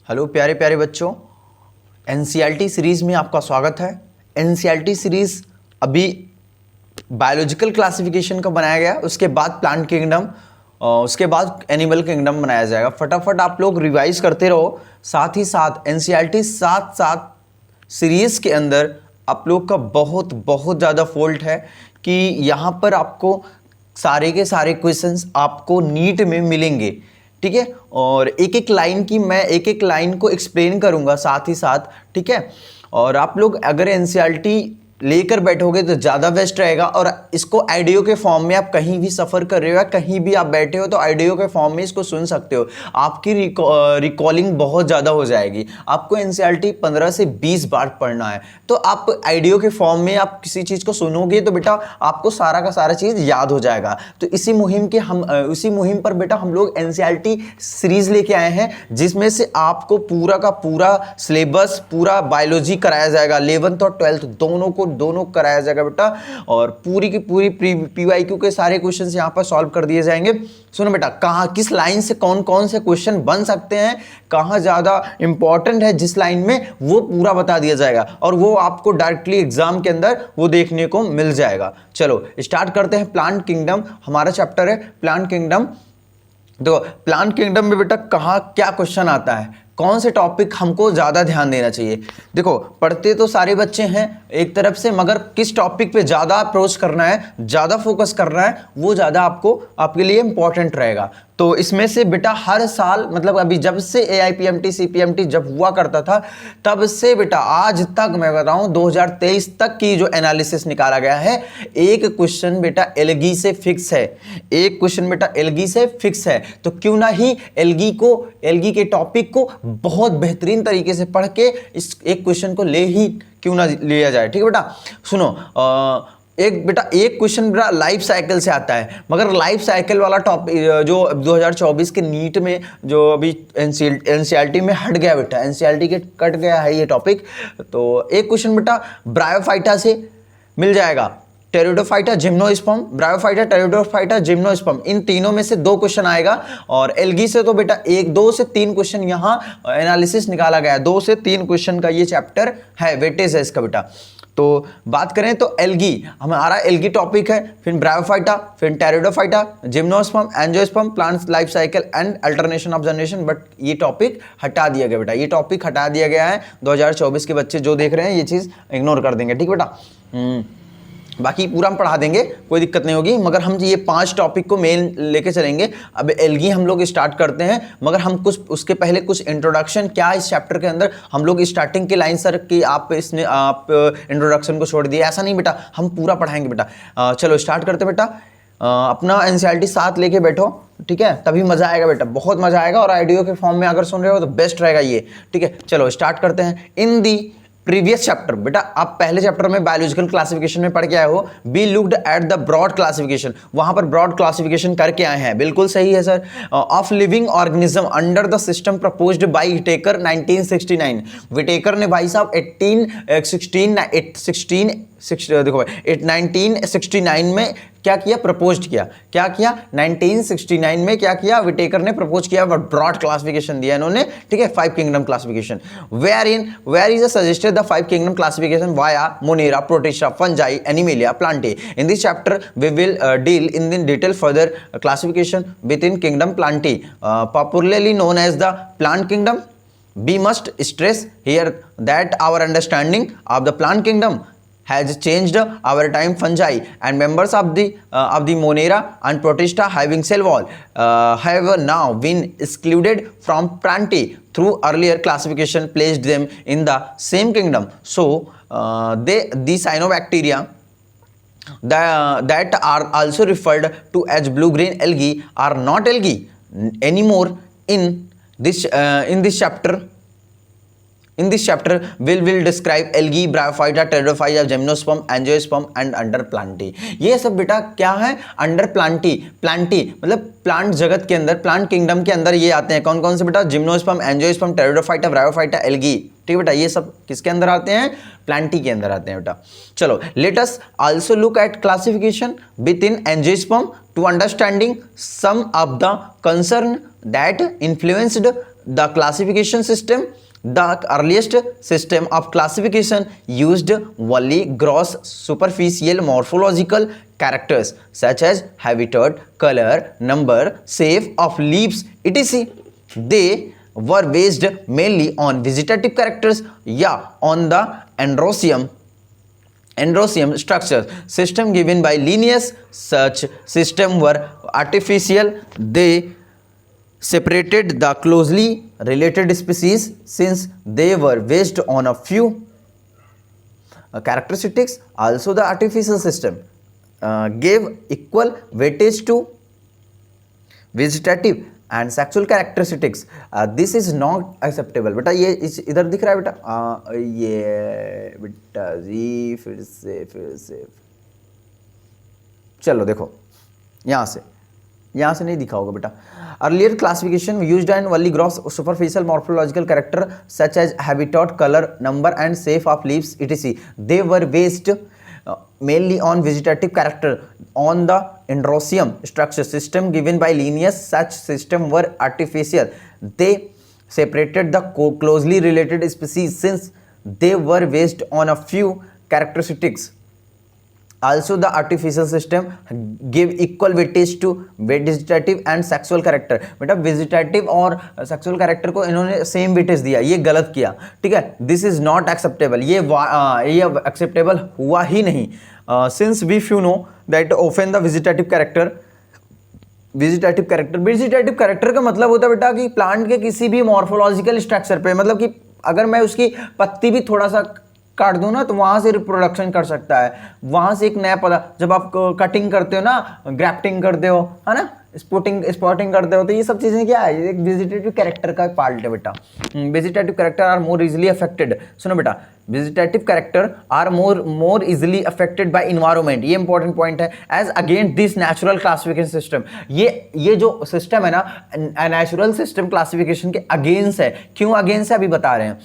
Hello प्यारे प्यारे बच्चों, एनसीईआरटी सीरीज़ में आपका स्वागत है। एनसीईआरटी सीरीज़ अभी बायोलॉजिकल क्लासिफिकेशन का बनाया गया, उसके बाद प्लांट किंगडम, उसके बाद एनिमल किंगडम बनाया जाएगा। फटाफट आप लोग रिवाइज करते रहो। साथ ही साथ एनसीईआरटी साथ साथ सीरीज़ के अंदर आप लोग का बहुत बहुत ज़्यादा फॉल्ट है कि यहाँ पर आपको सारे के सारे क्वेश्चंस आपको नीट में मिलेंगे, ठीक है। और एक एक लाइन की मैं एक एक लाइन को एक्सप्लेन करूंगा साथ ही साथ, ठीक है। और आप लोग अगर एनसीईआरटी लेकर बैठोगे तो ज़्यादा बेस्ट रहेगा। और इसको ऑडियो के फॉर्म में आप कहीं भी सफ़र कर रहे हो या कहीं भी आप बैठे हो तो ऑडियो के फॉर्म में इसको सुन सकते हो। आपकी रिकॉलिंग बहुत ज़्यादा हो जाएगी। आपको एनसीईआरटी 15 से 20 बार पढ़ना है, तो आप ऑडियो के फॉर्म में आप किसी चीज़ को सुनोगे तो बेटा आपको सारा का सारा चीज़ याद हो जाएगा। तो इसी मुहिम पर बेटा हम लोग एनसीईआरटी सीरीज़ लेके आए हैं, जिसमें से आपको पूरा का पूरा सिलेबस, पूरा बायोलॉजी कराया जाएगा। 11th और 12th दोनों कराया जाएगा बेटा। और पूरी की पूरी पीवाईक्यू के सारे क्वेश्चंस यहां पर सॉल्व कर दिए जाएंगे। सुनो बेटा, कहां किस लाइन से कौन कौन से क्वेश्चन बन सकते हैं, कहां ज्यादा इंपॉर्टेंट है जिस लाइन में, वो पूरा बता दिया जाएगा। और वो आपको डायरेक्टली एग्जाम के अंदर वो देखने को मिल जाएगा। चलो स्टार्ट करते हैं। प्लांट किंगडम हमारा चैप्टर है, प्लांट किंगडम। देखो प्लांट किंगडम में बेटा कहाँ क्या क्वेश्चन आता है, कौन से टॉपिक हमको ज़्यादा ध्यान देना चाहिए। देखो पढ़ते तो सारे बच्चे हैं एक तरफ से, मगर किस टॉपिक पे ज़्यादा अप्रोच करना है, ज़्यादा फोकस करना है, वो ज़्यादा आपके लिए इंपॉर्टेंट रहेगा। तो इसमें से बेटा हर साल, मतलब अभी जब से AIPMT CPMT जब हुआ करता था तब से बेटा आज तक मैं बताऊं 2023 तक की जो एनालिसिस निकाला गया है, एक क्वेश्चन बेटा एल्गी से फिक्स है। एक क्वेश्चन बेटा एल्गी से फिक्स है। तो क्यों ना ही एल्गी के टॉपिक को बहुत बेहतरीन तरीके से पढ़ के इस एक क्वेश्चन को क्यों ना लिया जाए, ठीक है बेटा। सुनो एक क्वेश्चन बेटा लाइफ साइकिल से आता है, मगर लाइफ साइकिल वाला टॉपिक जो 2024 के नीट में जो अभी एनसीईआरटी में हट गया बेटा, एनसीईआरटी के कट गया है ये टॉपिक। तो एक क्वेश्चन बेटा ब्रायोफाइटा से मिल जाएगा, pteridophyta, gymnosperm, bryophyta, pteridophyta, gymnosperm, इन तीनों में से 2 क्वेश्चन आएगा। और एल्गी से तो बेटा 2 से 3 क्वेश्चन यहाँ एनालिसिस निकाला गया है। 2 से 3 क्वेश्चन का ये चैप्टर है, वेटेज है इसका बेटा। तो बात करें तो एल्गी, हमारा एल्गी टॉपिक है, फिर ब्रायोफाइटा, फिर pteridophyta, gymnosperm, angiosperm, plants life cycle and alternation of generation. But ये टॉपिक हटा दिया गया बेटा, ये टॉपिक हटा दिया गया है। 2024 के बच्चे जो देख रहे हैं ये चीज़ इग्नोर कर देंगे, ठीक बेटा। बाकी पूरा हम पढ़ा देंगे, कोई दिक्कत नहीं होगी, मगर हम ये 5 टॉपिक को मेन लेके चलेंगे। अब एल्गी हम लोग स्टार्ट करते हैं, मगर हम कुछ उसके पहले कुछ इंट्रोडक्शन, क्या इस चैप्टर के अंदर हम लोग स्टार्टिंग के लाइन सर कि आप इंट्रोडक्शन को छोड़ दिए, ऐसा नहीं बेटा, हम पूरा पढ़ाएंगे बेटा। चलो स्टार्ट करते बेटा। अपना एनसीईआरटी साथ लेके बैठो, ठीक है, तभी मजा आएगा बेटा, बहुत मजा आएगा। और ऑडियो के फॉर्म में अगर सुन रहे हो तो बेस्ट रहेगा ये, ठीक है। चलो स्टार्ट करते हैं। इन दी प्रीवियस चैप्टर, बेटा आप पहले चैप्टर में बायोलॉजिकल क्लासिफिकेशन में पढ़ के आए हो, be looked at the broad classification, वहां पर ब्रॉड क्लासिफिकेशन करके आए हैं, बिल्कुल सही है sir. Of living organism under the system proposed by Whittaker 1969। Whittaker ने भाई साहब 1969 में क्या किया, प्रपोज किया। क्या किया 1969 में, क्या किया विटेकर ने, प्रपोज किया, ब्रॉड क्लासिफिकेशन दिया इन्होंने, ठीक है, 5 kingdom classification. Where is suggested the 5 kingdom classification via Monera, Protista, Fungi, Animalia, Plantae. In this chapter we will deal in detail further classification with in kingdom Plantae, popularly known as the plant kingdom. We must stress here that our understanding of the plant kingdom has changed over time. Fungi and members of the Monera and Protista having cell wall have now been excluded from Plantae through earlier classification placed them in the same kingdom. So the cyanobacteria that are also referred to as blue-green algae are not algae anymore. In this chapter will describe algae, bryophyta, pteridophyta, gymnosperm, angiosperm and under plantae। ये सब बेटा क्या है, under Plantae मतलब plant जगत के अंदर, plant kingdom के अंदर ये आते हैं। कौन कौन से बेटा, gymnosperm, angiosperm, pteridophyta, bryophyta, algae, ठीक बेटा, ये सब किसके अंदर आते हैं, प्लांटी के अंदर आते हैं बेटा। चलो let us also look at classification with in angiosperm to understanding some of the concern that influenced the classification system, the earliest system of classification used only gross superficial morphological characters such as habitat, color, number, shape of leaves, etc. They were based mainly on vegetative characters, on the androsium structure system given by Linnaeus. Such system were artificial. They separated the closely related species since they were based on a few characteristics. Also, the artificial system gave equal weightage to vegetative and sexual characteristics. This is not acceptable. बेटा ये इधर दिख रहा है बेटा, ये बेटा जी फिर से चलो देखो यहाँ से नहीं दिखा होगा बेटा. Earlier classification used an only gross superficial morphological character such as habitat, color, number and shape of leaves, etc. They were based mainly on vegetative character, on the androsium structure system given by Linnaeus. Such system were artificial. They separated the closely related species since they were based on a few characteristics. Also, the artificial system give equal weightage to vegetative and sexual character. बेटा vegetative और sexual character को इन्होंने same weightage दिया, ये गलत किया. ठीक है, दिस इज नॉट एक्सेप्टेबल. ये एक्सेप्टेबल हुआ ही नहीं. Since we few know that often the vegetative character का मतलब होता है बेटा कि प्लांट के किसी भी मॉर्फोलॉजिकल स्ट्रक्चर पे, मतलब कि अगर मैं उसकी पत्ती भी थोड़ा सा काट दूं ना तो वहां से रिप्रोडक्शन कर सकता है, वहां से एक नया पौधा. जब आप कटिंग करते हो ना, ग्राफ्टिंग करते हो, है ना, स्पॉटिंग करते हो, तो ये सब चीजें क्या है, एक वेजिटेटिव कैरेक्टर का पार्ट है बेटा. Vegetative character are more easily affected. सुनो बेटा, vegetative character are more easily affected by environment. ये इंपॉर्टेंट पॉइंट है. As against this natural classification system. ये जो सिस्टम है ना, नेचुरल सिस्टम क्लासिफिकेशन के अगेंस्ट है. क्यों अगेंस्ट है अभी बता रहे हैं.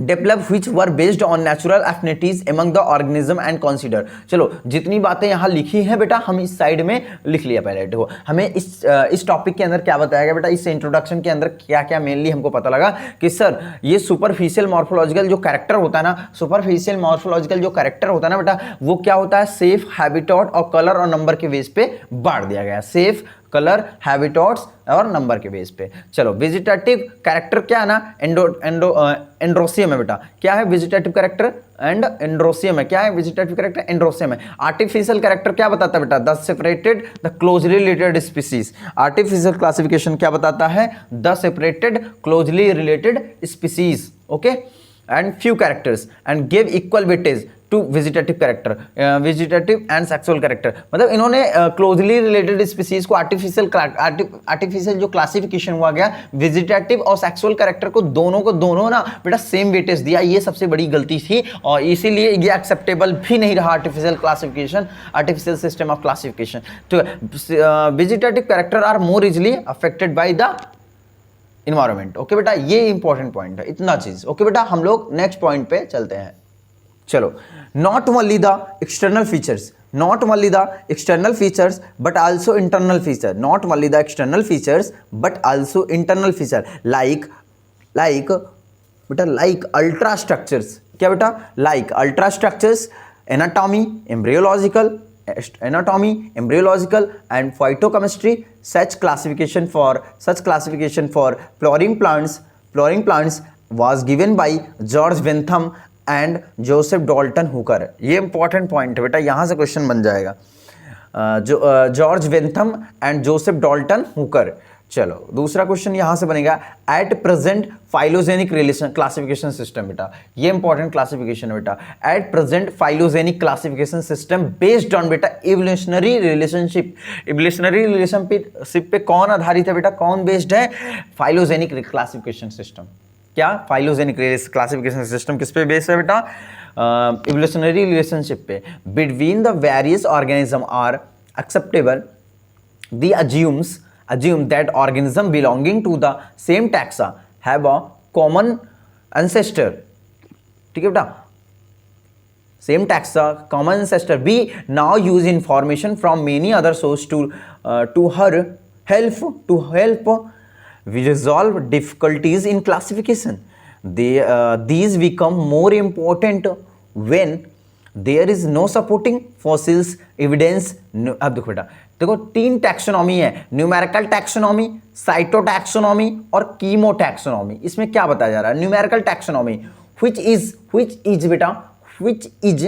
Develop which were based on natural affinities among the organism and consider. चलो जितनी बातें यहाँ लिखी हैं बेटा हम इस साइड में लिख लिया पहले. देखो हमें इस टॉपिक के अंदर क्या बताया गया बेटा, इस इंट्रोडक्शन के अंदर क्या क्या मेनली हमको पता लगा कि सर ये सुपरफिशियल मॉर्फोलॉजिकल जो कैरेक्टर होता है ना, सुपरफिशियल मॉर्फोलॉजिकल जो कैरेक्टर होता है ना बेटा, वो क्या होता है, सेफ, हैबिटेट और कलर और नंबर के बेस पे बांट दिया गया. सेफ, कलर, हैबिटेट्स और नंबर के बेस पे. चलो वेजिटेटिव कैरेक्टर क्या है ना, एंड्रोसियम है बेटा. क्या है वेजिटेटिव कैरेक्टर एंड एंड्रोसियम है. क्या है वेजिटेटिव कैरेक्टर, एंड्रोसियम है. आर्टिफिशियल कैरेक्टर क्या बताता है बेटा, the separated the closely related species. Artificial classification क्या बताता है, the separated closely related species. Okay, and few characters and give equal weightage to vegetative character, vegetative and sexual character. मतलब इन्होंने क्लोजली रिलेटेड स्पीसीज को artificial जो classification हुआ गया, vegetative और सेक्सुअल कैरेक्टर को दोनों ना बेटा सेम वेटेज दिया. ये सबसे बड़ी गलती थी और इसीलिए ये एक्सेप्टेबल भी नहीं रहा artificial classification, artificial system of classification. तो vegetative character are more easily affected by the environment. Okay बेटा, ये इंपॉर्टेंट पॉइंट है, इतना चीज. ओके बेटा, हम लोग नेक्स्ट पॉइंट पे चलते हैं. चलो, not only the external features, not only the external features but also internal feature. Not only the external features but also internal feature like बेटा like ultra structures. क्या बेटा, like ultra structures, anatomy, embryological and phytochemistry. Such classification for flowering plants was given by George Bentham and Joseph Dalton Hooker. ये important point है बेटा, यहां से question बन जाएगा. George Bentham and Joseph Dalton Hooker. चलो दूसरा क्वेश्चन यहां से बनेगा, at present phylogenic relation classification system. बेटा ये इंपॉर्टेंट क्लासिफिकेशन है बेटा. At present phylogenic classification system based on बेटा इवोल्यूशनरी रिलेशनशिप. इवोल्यूशनरी रिलेशनशिप पे कौन आधारित है बेटा, कौन बेस्ड है, फाइलोजेनिक क्लासिफिकेशन सिस्टम. क्या, फाइलोजेनिक क्लासिफिकेशन सिस्टम किस पे बेस्ड है बेटा, इवोल्यूशनरी रिलेशनशिप पे. Between the various organism are acceptable. The assume that organism belonging to the same taxa have a common ancestor. ठीक है बेटा, same taxa, common ancestor. We now use information from many other sources to help we resolve difficulties in classification. These become more important when there is no supporting fossils evidence. अब देखो बेटा, देखो 3 taxonomy है, numerical taxonomy, cytotaxonomy और कीमोटैक्सोनॉमी. इसमें क्या बताया जा रहा है? न्यूमेरिकल टैक्सोनॉमी which is बेटा, which is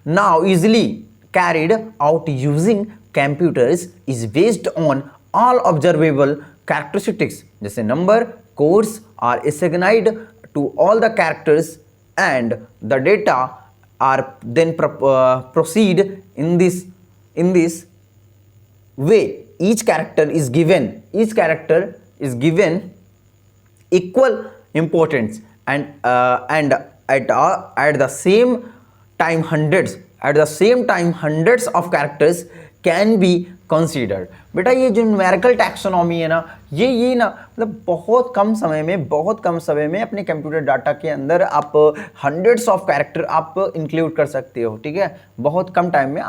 now easily carried out using computers is based on all observable characteristics जैसे number, codes are assigned to all the characters and the data are then proceed in this way. Each character is given equal importance and at the same time hundreds of characters can be considered. बेटा ये जो numerical taxonomy है ना, ये ना मतलब बहुत कम समय में अपने कंप्यूटर डाटा के अंदर आप हंड्रेड्स ऑफ कैरेक्टर आप इंक्लूड कर सकते हो. ठीक है, बहुत कम टाइम में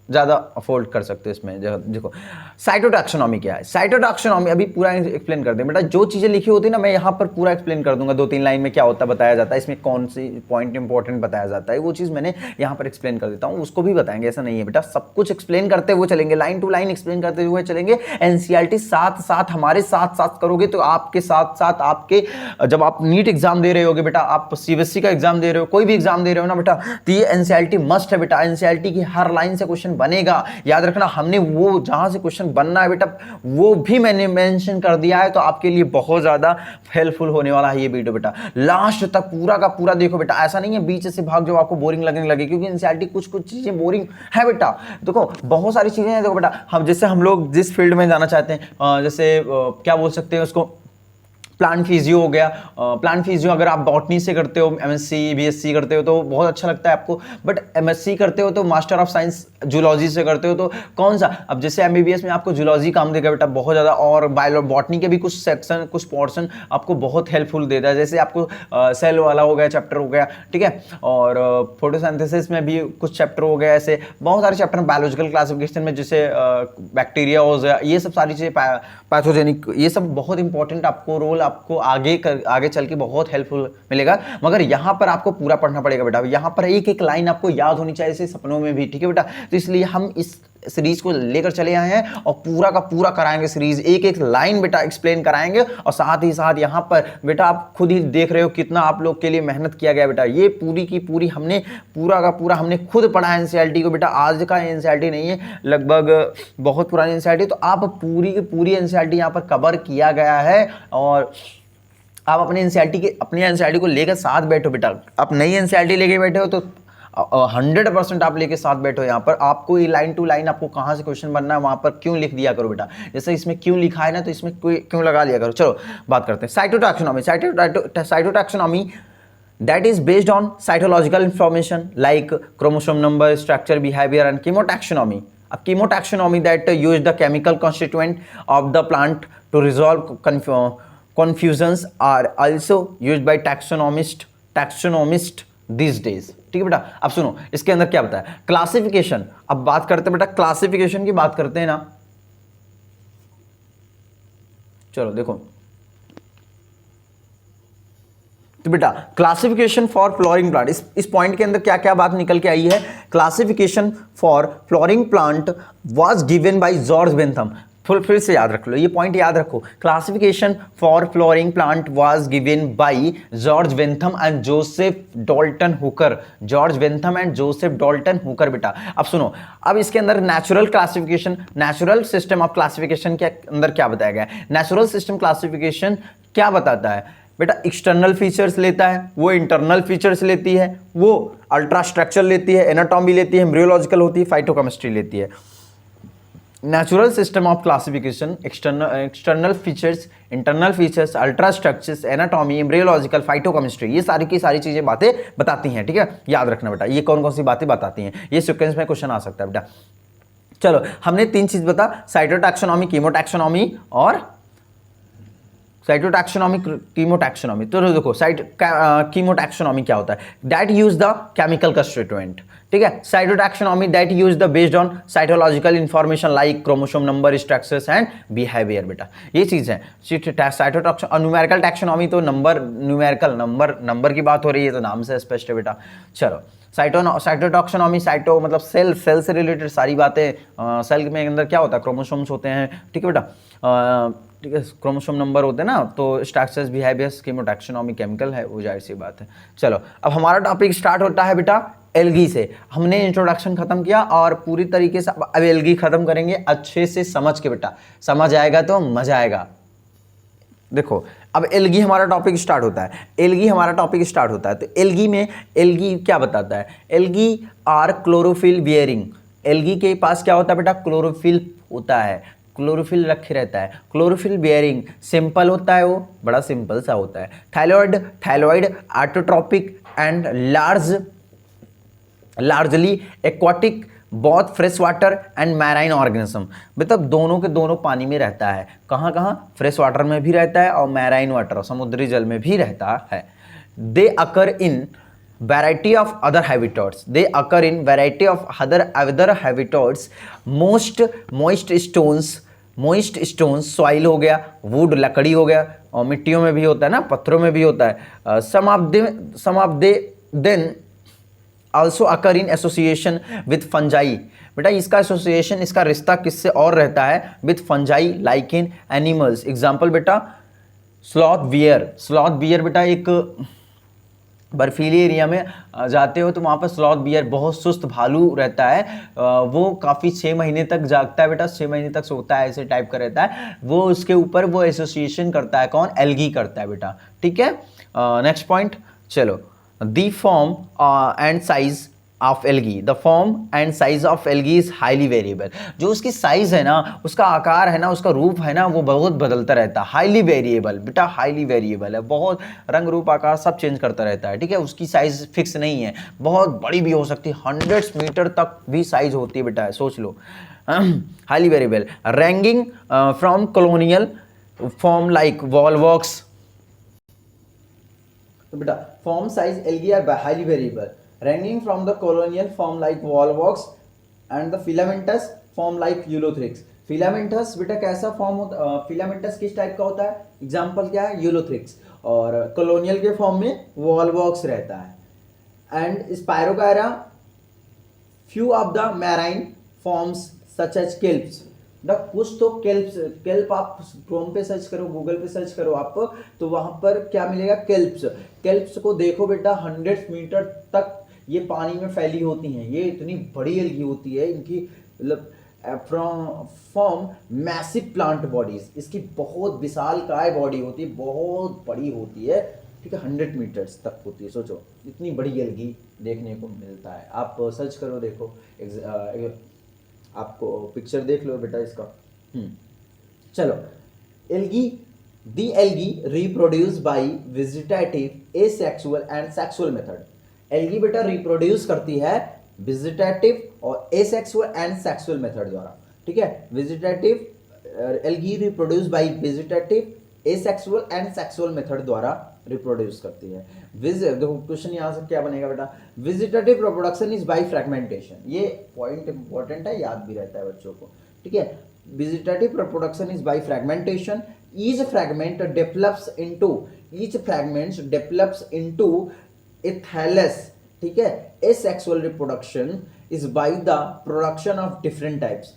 ज़्यादा अफोर्ड कर सकते हो इसमें. देखो साइटोटैक्सोनॉमी क्या है. साइटोटैक्सोनॉमी अभी पूरा एक्सप्लेन कर दें बेटा. जो चीज़ें लिखी होती है ना, मैं यहाँ पर पूरा एक्सप्लेन कर दूंगा 2-3 लाइन में क्या होता है, बताया जाता है इसमें कौन सी पॉइंट इंपॉर्टेंट बताया जाता है. वो चीज़ मैंने यहाँ पर एक्सप्लेन कर देता हूँ, उसको भी बताएंगे. ऐसा नहीं है बेटा, सब कुछ एक्सप्लेन करते हुए चलेंगे, लाइन टू लाइन एक्सप्लेन करते हुए चलेंगे. एनसीईआरटी साथ हमारे साथ करोगे तो आपके साथ आपके जब आप नीट एग्जाम दे रहे होगे बेटा, आप सीबीएसई का एग्जाम दे रहे हो, कोई भी एग्जाम दे रहे हो ना बेटा, तो ये एनसीईआरटी मस्ट है बेटा. एनसीईआरटी की हर लाइन से क्वेश्चन बनेगा, याद रखना. हमने वो जहां से क्वेश्चन बनना है बेटा वो भी मैंने मेंशन कर दिया है, तो आपके लिए बहुत ज्यादा हेल्पफुल होने वाला है ये वीडियो बेटा. लास्ट तक पूरा का पूरा देखो बेटा. ऐसा नहीं है बीच से भाग जाओ आपको बोरिंग लगने लगे, क्योंकि एनसीईआरटी कुछ चीजें बोरिंग है बेटा. देखो बहुत सारी चीजें हैं. देखो बेटा, हम लोग जिस फील्ड में जाना चाहते हैं, जैसे क्या बोल सकते हैं उसको, प्लांट फिजियो हो गया. प्लांट फिजियो अगर आप बॉटनी से करते हो, एमएससी बीएससी करते हो तो बहुत अच्छा लगता है आपको. बट एमएससी करते हो तो मास्टर ऑफ साइंस जूलॉजी से करते हो तो कौन सा, अब जैसे एमबीबीएस में आपको जूलॉजी काम देगा बेटा बहुत ज़्यादा, और बॉटनी के भी कुछ सेक्शन कुछ पोर्शन आपको बहुत हेल्पफुल देता है. जैसे आपको सेल वाला हो गया, चैप्टर हो गया, ठीक है, और फोटोसिंथेसिस में भी कुछ चैप्टर हो गया. ऐसे बहुत सारे चैप्टर बायोलॉजिकल क्लासिफिकेशन में, जैसे बैक्टीरिया हो गया, ये सब सारी चीज़ें, पैथोजेनिक, ये सब बहुत इंपॉर्टेंट आपको रोल आपको आगे चल के बहुत हेल्पफुल मिलेगा. मगर यहाँ पर आपको पूरा पढ़ना पड़ेगा बेटा. यहाँ पर एक लाइन आपको याद होनी चाहिए, जैसे सपनों में भी. ठीक है बेटा, तो इसलिए हम इस सीरीज को लेकर चले आए हैं और पूरा का पूरा कराएंगे सीरीज. एक लाइन बेटा एक्सप्लेन कराएंगे, और साथ ही साथ यहाँ पर बेटा आप खुद ही देख रहे हो कितना आप लोग के लिए मेहनत किया गया बेटा. ये पूरी की पूरी हमने पूरा का पूरा हमने खुद पढ़ा है एनसीईआरटी को बेटा. आज का एनसीईआरटी नहीं है, लगभग बहुत पुरानी एनसीईआरटी. तो आप पूरी की पूरी एनसीईआरटी यहाँ पर कवर किया गया है, और आप अपने एनसीईआरटी को लेकर साथ बैठो बेटा. आप नई एनसीईआरटी लेके बैठे हो तो 100% आप लेके साथ बैठो. यहाँ पर आपको ये लाइन टू लाइन आपको कहाँ से क्वेश्चन बनना है वहाँ पर क्यों लिख दिया करो बेटा. जैसे इसमें क्यों लिखा है ना, तो इसमें क्यों लगा लिया करो. चलो बात करते हैं cytotaxonomy. Cytotaxonomy that is based on cytological information like chromosome number, structure, behavior and chemotaxonomy. अब chemotaxonomy that use the chemical constituent of the plant to resolve confusions are also used by taxonomist these days. ठीक है बेटा. अब सुनो इसके अंदर क्या बताया, क्लासिफिकेशन. अब बात करते हैं बेटा, क्लासिफिकेशन की बात करते हैं ना. चलो देखो तो बेटा क्लासिफिकेशन फॉर फ्लोरिंग प्लांट, इस पॉइंट के अंदर क्या क्या बात निकल के आई है. Classification for flowering plant was given by George Bentham. फिर से याद रख लो, ये पॉइंट याद रखो. Classification for flowering plant was given by George Bentham and Joseph Dalton Hooker. George Bentham and Joseph Dalton Hooker बेटा. अब सुनो, अब इसके अंदर natural classification, natural system of classification के अंदर क्या बताया गया है. नेचुरल सिस्टम क्लासिफिकेशन क्या बताता है बेटा, एक्सटर्नल फीचर्स लेता है, वो इंटरनल फीचर्स लेती है, वो अल्ट्रा स्ट्रक्चर लेती है, एनाटॉमी लेती है, एम्ब्रियोलॉजिकल होती है, फाइटोकेमिस्ट्री लेती है. Natural system of classification external features, internal features, ultra structures, anatomy, embryological, phytochemistry, ये सारी की सारी चीजें बातें बताती हैं. ठीक है, याद रखना बेटा, ये कौन कौन सी बातें बताती हैं, ये सीक्वेंस में क्वेश्चन आ सकता है बेटा. चलो हमने 3 चीज बता, साइटोटैक्सोनॉमी, कीमोटैक्सोनॉमी और साइटोटैक्सोनॉमी, कीमोटैक्सोनॉमी। तो देखो कीमोटैक्सोनॉमी क्या होता है, that use the chemical constituent, ठीक है। Cytotaxonomy that use the based on cytological information like chromosome number, structures and behaviour. बेटा ये चीज है साइटोटैक्सोनॉमी। न्यूमेरिकल टैक्सोनॉमी तो नंबर, न्यूमेरिकल नंबर की बात हो रही है तो नाम से स्पष्ट है बेटा। चलो साइटोटॉक्सोनॉमी, साइटो मतलब सेल से रिलेटेड सारी बातें। सेल में अंदर क्या होता है, क्रोमोसोम्स होते हैं, ठीक है बेटा, ठीक है, क्रोमोसोम नंबर होते हैं ना, तो स्ट्रक्चर्स, बिहेवियर्स, कीमोटैक्सोनॉमी केमिकल है, वो जाहिर सी बात है। चलो अब हमारा टॉपिक स्टार्ट होता है बेटा एल्गी से। हमने इंट्रोडक्शन खत्म किया और पूरी तरीके से अब एल्गी खत्म करेंगे अच्छे से समझ के बेटा, समझ आएगा तो मजा आएगा। देखो अब एल्गी हमारा टॉपिक स्टार्ट होता है, एल्गी हमारा टॉपिक स्टार्ट होता है। तो एल्गी में एल्गी क्या बताता है, algae are chlorophyll bearing. Algae के पास क्या होता है बेटा, क्लोरोफिल होता है, क्लोरोफिल रखे रहता है, क्लोरोफिल बियरिंग। सिंपल होता है, वो बड़ा सिंपल सा होता है। थाइलॉइड ऑटोट्रॉपिक एंड लार्जली एक्वाटिक, बहुत fresh water and marine organism. मतलब दोनों के दोनों पानी में रहता है, कहाँ कहाँ, फ्रेश वाटर में भी रहता है और मैराइन वाटर समुद्री जल में भी रहता है। They occur in variety of other habitats, they occur in variety of other habitats. Moist stones soil हो गया, वुड लकड़ी हो गया, और मिट्टियों में भी होता है ना, पत्थरों में भी होता है। Some of they then also occur in association with fungi. बेटा इसका एसोसिएशन, इसका रिश्ता किससे और रहता है, with fungi like in animals. Example बेटा स्लॉथ बियर बेटा एक बर्फीली एरिया में जाते हो तो वहाँ पर स्लॉथ बियर बहुत सुस्त भालू रहता है, वो काफ़ी 6 महीने तक जागता है बेटा, 6 महीने तक सोता है, ऐसे टाइप का रहता है वो। उसके ऊपर वो एसोसिएशन करता है, कौन, एल्गी करता है बेटा, ठीक है। नेक्स्ट पॉइंट, चलो the form and size of algae, the form and size of algae is highly variable. जो उसकी साइज है ना, उसका आकार है ना, उसका रूप है ना, वो बहुत बदलता रहता है। हाईली वेरिएबल बेटा, हाईली वेरिएबल है, बहुत रंग रूप आकार सब चेंज करता रहता है, ठीक है। उसकी साइज फिक्स नहीं है, बहुत बड़ी भी हो सकती है, 100 मीटर तक भी साइज होती है बेटा, सोच लो। Highly variable, ranking from colonial form like volvox. तो बेटा form size algae are highly variable, ranging from the colonial form like volvox and the filamentous form like eulothrix। filamentous बेटा कैसा फॉर्म होता है, filamentous किस टाइप का होता है, एग्जांपल क्या है, eulothrix। और colonial के फॉर्म में volvox रहता है। And spirogyra few of the marine forms such as kelps। कुछ तो केल्प आप क्रोम पे सर्च करो, गूगल पे सर्च करो आप, तो वहां पर क्या मिलेगा, केल्प्स को देखो बेटा, 100 मीटर तक ये पानी में फैली होती हैं, ये इतनी बड़ी एल्गी होती है, इनकी मतलब फॉर्म मैसिव प्लांट बॉडीज, इसकी बहुत विशालकाय बॉडी होती है, बहुत बड़ी होती है, ठीक है, 100 मीटर्स तक होती है। सोचो इतनी बड़ी एल्गी देखने को मिलता है, आप सर्च करो, देखो आपको पिक्चर देख लो बेटा इसका। चलो algae, the algae reproduce by vegetative, asexual and sexual method. Algae बेटा रिप्रोड्यूस करती है वेजिटेटिव और एसेक्सुअल एंड सेक्सुअल मेथड द्वारा, ठीक है। Vegetative algae reproduce by vegetative, asexual and sexual method द्वारा रिप्रोड्यूस करती है। देखो क्वेश्चन यहाँ से क्या बनेगा बेटा, vegetative reproduction is by fragmentation. ये पॉइंट इंपॉर्टेंट है, याद भी रहता है बच्चों को, ठीक है। Vegetative reproduction is by fragmentation, each fragment develops into a thallus, ठीक है। Asexual reproduction is by the production of different types.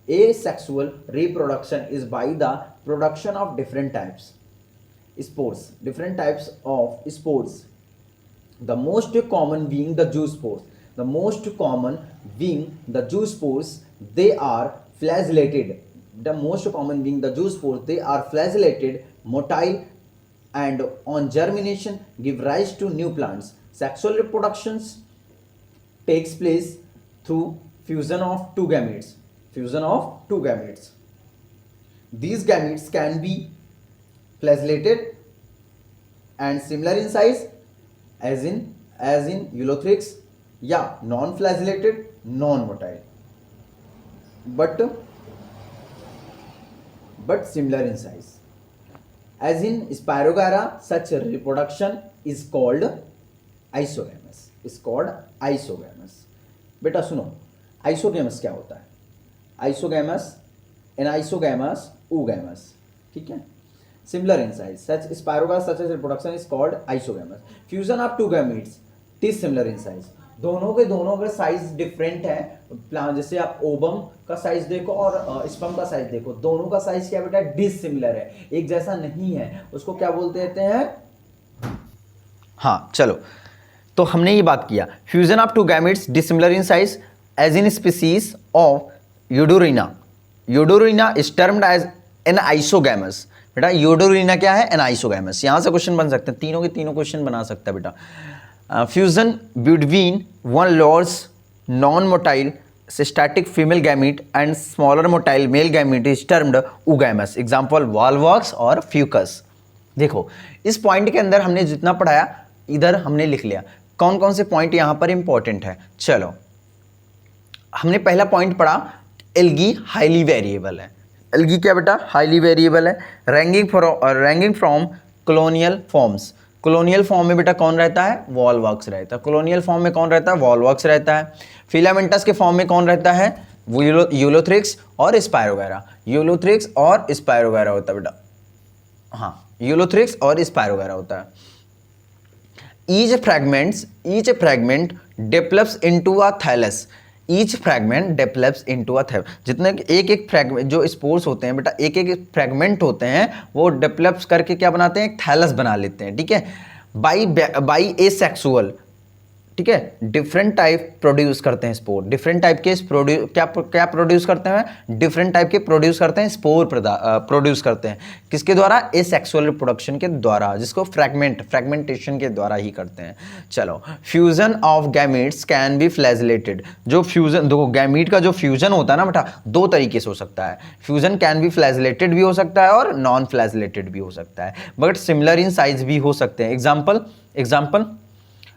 Asexual reproduction is by the production of different types spores, different types of spores. The most common being the zoospores. The most common being the zoospores. They are flagellated. The most common being the zoospores. They are flagellated, motile, and on germination give rise to new plants. Sexual reproductions takes place through fusion of two gametes. These gametes can be flagellated and similar in size as in eulothrix, या non-flagellated, non-motile, but similar in size. As in Spirogyra such reproduction is called isogamous, is called isogamous. बेटा सुनो, isogamous क्या होता है? Isogamous, anisogamous, oogamous, ठीक है। Similar in size, such Spirogyra such as reproduction is called isogamous. Fusion of two gametes dissimilar in size, दोनों के दोनों का साइज डिफरेंट है। प्लांट जैसे आप ओबम का साइज देखो और स्पर्म का साइज देखो, दोनों का साइज क्या बेटा? डिसिमिलर है, एक जैसा नहीं है, उसको क्या बोलते हैं? हाँ चलो, तो हमने ये बात किया, fusion of two gametes dissimilar in size as in species of Eudorina. Eudorina is termed as anisogamous. बेटा यूडोरिना क्या है? Anisogamous. यहां से क्वेश्चन बन सकते हैं, तीनों के तीनों क्वेश्चन बना सकता है बेटा। Fusion between one large non motile static female gamete and smaller motile male gamete is termed oogamous। Example volvox और फ्यूकस। देखो इस पॉइंट के अंदर हमने जितना पढ़ाया इधर हमने लिख लिया, कौन कौन से पॉइंट यहां पर इंपॉर्टेंट है। चलो, हमने पहला पॉइंट पढ़ा, एल्गी हाईली वेरिएबल है। एल्गी क्या बेटा? हाईली वेरिएबल है। Ranking from colonial forms. Colonial form में बेटा कौन रहता है? वॉलवॉक्स रहता है। कॉलोनियल फॉर्म में कौन रहता है? वॉलवॉक्स रहता है। फिलामेंटस के फॉर्म में कौन रहता है? यूलोथ्रिक्स और स्पायरोगैरा। यूलोथ्रिक्स और स्पायरोगैरा होता है बेटा, हाँ यूलोथ्रिक्स और स्पायरोगैरा होता है। Each fragment develops into a thallus. Each fragment develops into a thallus. जितने एक एक फ्रैगमेंट जो स्पोर्स होते हैं बेटा, एक एक फ्रैगमेंट होते हैं, वो डेवलप्स करके क्या बनाते हैं? एक थैलस बना लेते हैं, ठीक है। बाई एसेक्सुअल, ठीक है, डिफरेंट टाइप प्रोड्यूस करते हैं स्पोर। डिफरेंट टाइप के क्या प्रोड्यूस करते हैं? डिफरेंट टाइप के प्रोड्यूस करते हैं, स्पोर प्रोड्यूस करते हैं। किसके द्वारा? एसेक्सुअल रिप्रोडक्शन के द्वारा, जिसको फ्रैगमेंटेशन के द्वारा ही करते हैं। चलो, fusion of gametes can be flagellated. जो फ्यूजन, देखो गैमीट का जो फ्यूजन होता है ना बेटा, दो तरीके से हो सकता है। फ्यूजन कैन बी फ्लैजिलेटेड भी हो सकता है और नॉन फ्लैजिलेटेड भी हो सकता है, बट सिमिलर इन साइज भी हो सकते हैं। एग्जाम्पल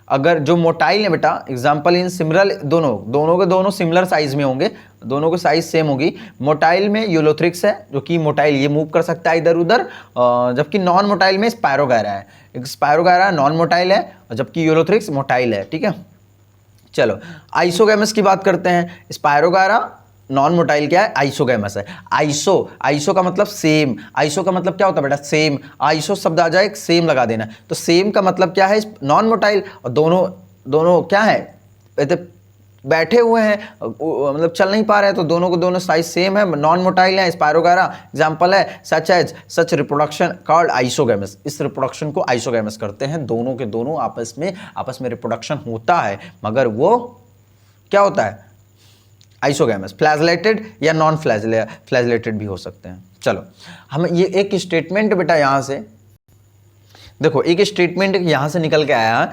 अगर जो मोटाइल है बेटा, एग्जाम्पल इन सिमिलर, दोनों के दोनों सिमिलर साइज में होंगे, दोनों की साइज सेम होगी। मोटाइल में यूलोथ्रिक्स है, जो कि मोटाइल ये मूव कर सकता है इधर उधर, जबकि नॉन मोटाइल में स्पायरोगैरा है। एक स्पायरोगैरा नॉन मोटाइल है, जबकि यूलोथ्रिक्स मोटाइल है, ठीक है। चलो, आइसोगैमस की बात करते हैं। स्पायरोगैरा नॉन मोटाइल क्या है? आइसोगैमस है। आइसो का मतलब सेम। आइसो का मतलब क्या होता है बेटा? सेम। आइसो शब्द आ जाए, सेम लगा देना। तो सेम का मतलब क्या है? Non motile. और दोनों क्या है? बैठे हुए हैं, मतलब चल नहीं पा रहे हैं, तो दोनों को दोनों साइज सेम है, नॉन मोटाइल है। स्पायरोगैरा एग्जांपल है सच रिप्रोडक्शन कॉल्ड आइसोगैमस। इस रिप्रोडक्शन को आइसोगैमस करते हैं। दोनों के दोनों आपस में रिप्रोडक्शन होता है, मगर वो क्या होता है? आइसोगैमस। फ्लैजिलेटेड या नॉन फ्लैजिलेटेड भी हो सकते हैं। चलो, हम ये एक स्टेटमेंट बेटा यहां से देखो, एक स्टेटमेंट यहां से निकल के आया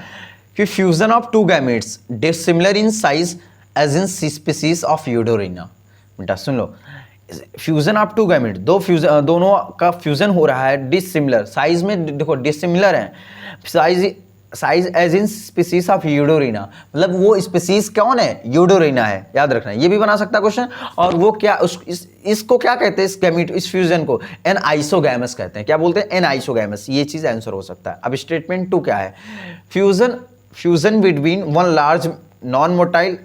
कि fusion of two gametes dissimilar in size as in species of Eudorina. बेटा सुन लो, फ्यूजन ऑफ टू गैमेट, दोनों का फ्यूजन हो रहा है डिसिमिलर साइज में। देखो डिसिमिलर है size as in species of Eudorina, मतलब वो स्पीसीज कौन है? यूडोरिना है, याद रखना, ये भी बना सकता है क्वेश्चन। और वो क्या इसको क्या कहते हैं? इस गैमीट, इस फ्यूजन को एन आइसोगैमस कहते हैं। क्या बोलते हैं? Anisogamous. ये चीज आंसर हो सकता है। अब स्टेटमेंट 2 क्या है? Fusion between one large non motile,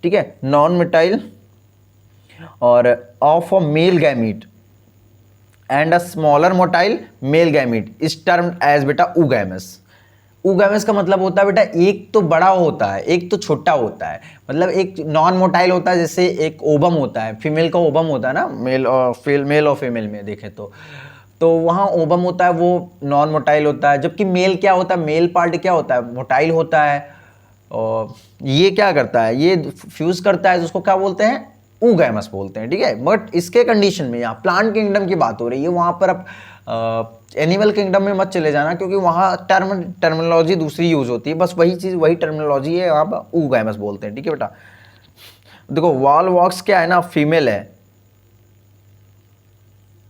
ठीक है, नॉन मोटाइल और of a male gamete and a smaller motile male gamete is termed as बेटा oogamous। oogamous का मतलब होता है बेटा, एक तो बड़ा होता है, एक तो छोटा होता है। मतलब एक नॉन मोटाइल होता है, जैसे एक ओबम होता है, फीमेल का ओबम होता है ना, मेल और फीमेल में देखें तो वहाँ ओबम होता है, वो नॉन मोटाइल होता है। जबकि मेल क्या होता है? मेल पार्ट क्या होता है? मोटाइल होता है। और ये क्या करता है? ये फ्यूज करता है, तो उसको क्या बोलते हैं? oogamous बोलते हैं, ठीक है। बट इसके कंडीशन में, यहाँ प्लांट किंगडम की बात हो रही है, वहाँ पर अब एनिमल किंगडम में मत चले जाना, क्योंकि वहाँ टर्मिनोलॉजी दूसरी यूज होती है। बस वही चीज़, वही टर्मिनोलॉजी है, यहाँ पर oogamous बोलते हैं, ठीक है बेटा। देखो वॉलवॉक्स क्या है ना, फीमेल है,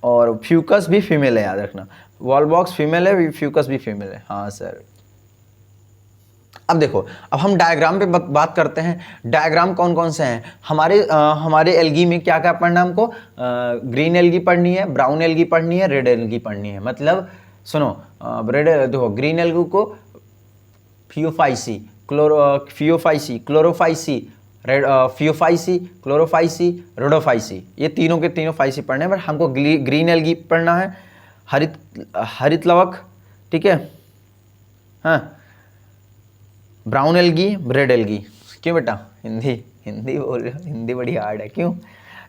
और फ्यूकस भी फीमेल है, याद रखना। वॉलवॉक्स फीमेल है, फ्यूकस भी फीमेल है। हाँ सर, अब देखो, अब हम डायग्राम पे बात करते हैं। डायग्राम कौन कौन से हैं हमारे एल्गी में, क्या क्या पढ़ना हमको? ग्रीन एल्गी पढ़नी है, ब्राउन एल्गी पढ़नी है, रेड एल्गी पढ़नी है। मतलब सुनो, रेड देखो, ग्रीन एल्गी को Phaeophyceae, Phaeophyceae, Chlorophyceae, red Phaeophyceae, Chlorophyceae, Rhodophyceae, ये तीनों के तीनों फाइसी पढ़ने हैं। बट हमको ग्रीन एल्गी पढ़ना है, हरित लवक, ठीक है, हाँ, ब्राउन एल्गी, रेड एल्गी। क्यों बेटा, हिंदी हिंदी बोल रहे हो? हिंदी बड़ी हार्ड है, क्यों?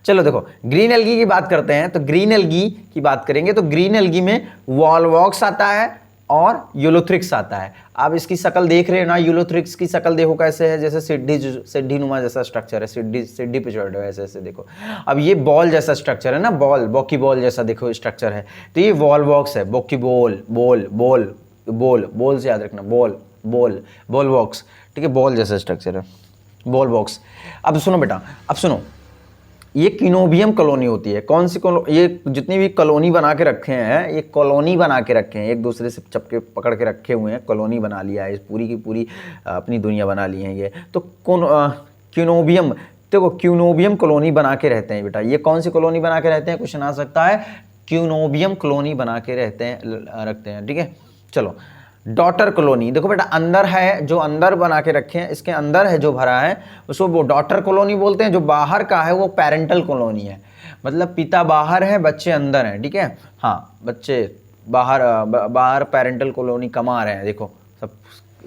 चलो देखो, ग्रीन एल्गी की बात करते हैं। तो ग्रीन एल्गी की बात करेंगे तो ग्रीन एल्गी में वॉलवॉक्स आता है और यूलोथ्रिक्स आता है। आप इसकी शक्ल देख रहे हो ना, यूलोथ्रिक्स की शक्ल देखो कैसे है, जैसे सिड्ढी नुमा जैसा स्ट्रक्चर है, सिड्ढी पे चढ़ रहे हो ऐसे ऐसे देखो। अब ये बॉल जैसा स्ट्रक्चर है ना, बॉकी बॉल जैसा देखो स्ट्रक्चर है, तो ये वॉलवॉक्स है। बॉकी बॉल, बोल से याद रखना, बॉल बॉक्स, ठीक है, बॉल जैसा स्ट्रक्चर है, बॉल बॉक्स। अब सुनो बेटा, अब सुनो, ये किनोबियम कॉलोनी होती है। कौन सी ये जितनी भी कॉलोनी बना के रखे हैं, ये कॉलोनी बना के रखे हैं, एक दूसरे से चपके पकड़ के रखे हुए हैं, कॉलोनी बना लिया है, इस पूरी की पूरी अपनी दुनिया बना ली है ये। तो क्यूनोबियम, देखो क्यूनोबियम कॉलोनी बना के रहते हैं बेटा। ये कौन सी कॉलोनी बना के रहते हैं, क्वेश्चन आ सकता है। क्यूनोबियम कॉलोनी बना के रखते हैं, ठीक है। चलो, डॉटर कॉलोनी, देखो बेटा अंदर है, जो अंदर बना के रखे हैं, इसके अंदर है जो भरा है, उसको वो डॉटर कॉलोनी बोलते हैं। जो बाहर का है वो पेरेंटल कॉलोनी है, मतलब पिता बाहर है, बच्चे अंदर हैं, ठीक है। हाँ, बच्चे बाहर पेरेंटल कॉलोनी कमा रहे हैं, देखो सब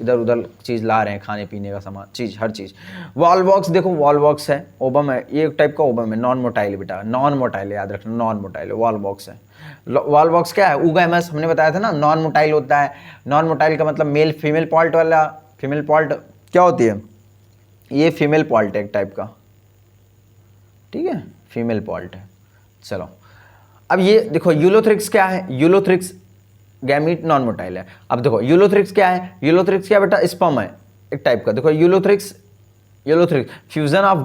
इधर उधर चीज़ ला रहे हैं, खाने पीने का सामान, हर चीज़। वॉल बॉक्स, देखो वॉल बॉक्स है, ओबम है, ये एक टाइप का ओबम है, नॉन मोटाइल बेटा, नॉन मोटाइल याद रखना, नॉन मोटाइल वॉल बॉक्स है। वॉल बॉक्स क्या है? उगैमस, हमने बताया था ना, नॉन मोटाइल होता है। नॉन मोटाइल का मतलब मेल फीमेल पॉल्ट वाला। फीमेल पॉल्ट क्या होती है? ये फीमेल पॉल्ट है एक टाइप का, ठीक है, फीमेल पॉल्ट है। चलो, अब ये देखो यूलोथ्रिक्स क्या है? यूलोथ्रिक्स गैमीट नॉन मोटाइल है। अब देखो यूलोथ्रिक्स क्या है? यूलोथ्रिक्स क्या बेटा? स्पर्म है एक टाइप का। देखो ulothrix fusion of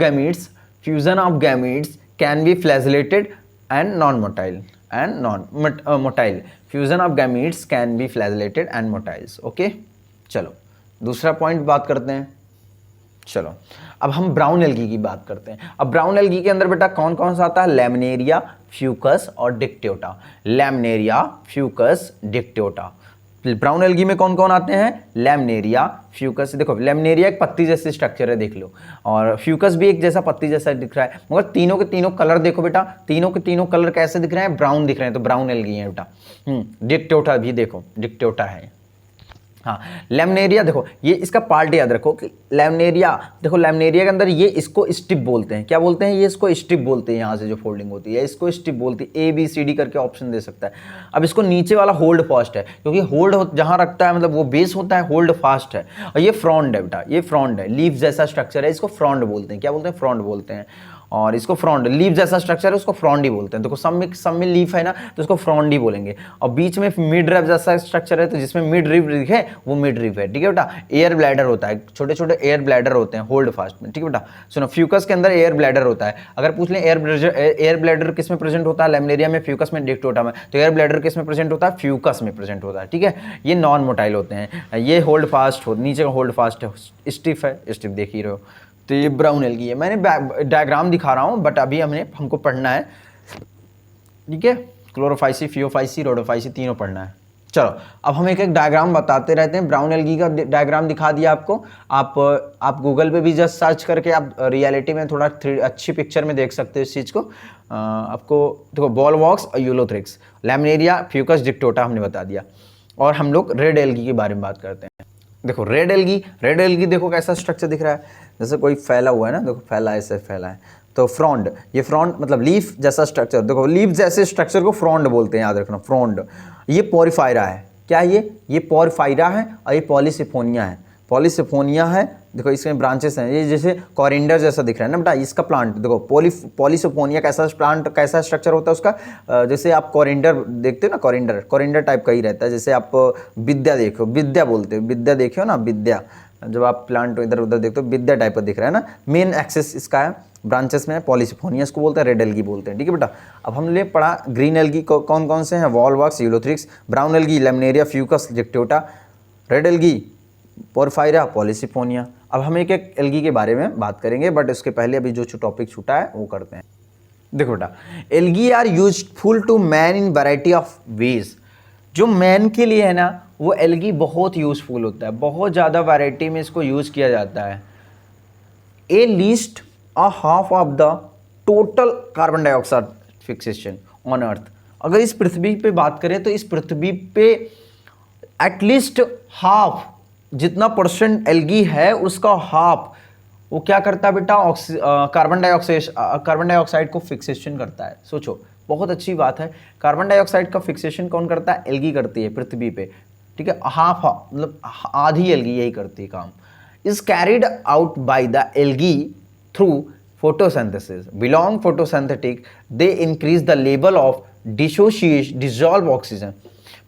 gametes can be flagellated and non motile motile. Fusion of gametes can be flagellated and motiles. Okay, चलो दूसरा पॉइंट बात करते हैं। चलो, अब हम ब्राउन एल्गी की बात करते हैं। अब ब्राउन एल्गी के अंदर बेटा कौन कौन सा आता है? लैमिनेरिया, फ्यूकस और Dictyota. Laminaria, fucus, Dictyota. Brown algae में कौन कौन आते हैं? Laminaria, Fucus. देखो लैमिनेरिया एक पत्ती जैसी स्ट्रक्चर है, देख लो, और फ्यूकस भी एक जैसा पत्ती जैसा दिख रहा है, मगर तीनों के तीनों कलर देखो बेटा, तीनों के तीनों कलर कैसे दिख रहे हैं? ब्राउन दिख रहे हैं, तो ब्राउन एल्गी है बेटा। डिक्टियोटा भी देखो, डिक्टियोटा है। हाँ, लैमिनेरिया देखो, ये इसका पार्ट याद रखो कि लैमिनेरिया, देखो लैमिनेरिया के अंदर ये इसको स्टिप बोलते हैं। क्या बोलते हैं? ये इसको स्टिप बोलते हैं। यहाँ से जो फोल्डिंग होती है इसको स्टिप बोलती है। ABCD करके ऑप्शन दे सकता है। अब इसको नीचे वाला होल्ड फास्ट है, क्योंकि होल्ड जहाँ रखता है मतलब वो बेस होता है, होल्ड फास्ट है। और ये फ्रॉन्ड है बेटा, ये फ्रॉन्ड है, लीफ जैसा स्ट्रक्चर है, इसको फ्रॉन्ड बोलते हैं। क्या बोलते हैं? फ्रॉन्ड बोलते हैं। और इसको फ्रॉन्ड, लीफ जैसा स्ट्रक्चर है उसको फ्रॉन्ड ही बोलते हैं। देखो सब में लीफ है ना, तो उसको फ्रॉन्ड ही बोलेंगे। और बीच में मिड रिब जैसा स्ट्रक्चर है, तो जिसमें मिड रिब दिखे वो मिड रिब है, ठीक है बेटा। एयर ब्लैडर होता है, छोटे छोटे एयर ब्लैडर होते हैं होल्ड फास्ट में, ठीक है बेटा। सुनो, फ्यूकस के अंदर एयर ब्लैडर होता है। अगर पूछ लें एयर ब्लैडर किस में प्रेजेंट होता है? लैमिनेरिया में, फ्यूकस में, डिक्टियोटा में। तो एयर ब्लैडर किस में प्रेजेंट होता है? फ्यूकस में प्रेजेंट होता है, ठीक है। ये नॉन मोटाइल होते हैं, ये होल्ड फास्ट हो, नीचे का होल्ड फास्ट है, स्टिफ है, स्टिफ देख ही रहे हो। तो ये ब्राउन एल्गी है। मैंने डायग्राम दिखा रहा हूँ, बट अभी हमको पढ़ना है, ठीक है। क्लोरोफाइसी, फियोफाइसी, रोडोफाइसी तीनों पढ़ना है। चलो, अब हम एक एक डायग्राम बताते रहते हैं। ब्राउन एल्गी का डायग्राम दिखा दिया आपको। आप गूगल पे भी जस्ट सर्च करके आप रियलिटी में थोड़ा अच्छी पिक्चर में देख सकते हो इस चीज़ को। आपको देखो, बॉल वॉक्स और यूलोथ्रिक्स, लैमिनेरिया, फ्यूकस, डिक्टियोटा हमने बता दिया। और हम लोग रेड एल्गी के बारे में बात करते हैं। देखो रेड एल्गी देखो कैसा स्ट्रक्चर दिख रहा है, जैसे कोई फैला हुआ है ना, देखो फैला ऐसे फैला है। तो फ्रॉन्ड, ये फ्रॉन्ड मतलब लीफ जैसा स्ट्रक्चर, देखो लीफ जैसे स्ट्रक्चर को फ्रॉन्ड बोलते हैं, याद रखना, फ्रॉन्ड। ये पोरिफायरा है, क्या है ये पोरिफायरा है, और ये पॉलीसिफोनिया है। पॉलीसिफोनिया है, देखो इसमें ब्रांचेस हैं, ये जैसे कॉरिंडर जैसा दिख रहा है ना बेटा, इसका प्लांट देखो। पॉलीसिफोनिया कैसा प्लांट, कैसा स्ट्रक्चर होता है उसका? जैसे आप कॉरिंडर देखते हो ना, कॉरिंडर टाइप का ही रहता है। जैसे आप विद्या देखो, विद्या बोलते हो, विद्या देखो ना, विद्या, जब आप प्लांट इधर उधर देखते हो विद्या टाइप का दिख रहा है ना। मेन एक्सेस इसका है, ब्रांचेस में पॉलीसिफोनिया इसको बोलते हैं, रेड एल्गी बोलते हैं, ठीक है बेटा। अब हमने पढ़ा ग्रीन एल्गी कौन कौन से हैं? Volvox, ulothrix. Brown algae, laminaria, fucus, dictyota. Red algae porphyra, polysiphonia. अब हम एक एक एल्गी के बारे में बात करेंगे, बट इसके पहले अभी जो टॉपिक छूटा है वो करते हैं। देखो बेटा, algae are useful to man in variety of ways. जो मैन के लिए है ना, वो एल्गी बहुत यूजफुल होता है, बहुत ज़्यादा वैरायटी में इसको यूज किया जाता है। ए least a half of the total carbon dioxide fixation on earth. अगर इस पृथ्वी पे बात करें तो इस पृथ्वी पे एटलीस्ट हाफ, जितना परसेंट एल्गी है उसका हाफ वो क्या करता है बेटा, कार्बन डाइऑक्साइड को फिक्सेशन करता है। सोचो, बहुत अच्छी बात है। कार्बन डाइऑक्साइड का फिक्सेशन कौन करता है? एल्गी करती है पृथ्वी पे, ठीक है। हाफ मतलब आधी एल्गी यही करती है काम। Is carried out by the algae through photosynthesis. Belong photosynthetic, they increase the level of dissociation, dissolve oxygen.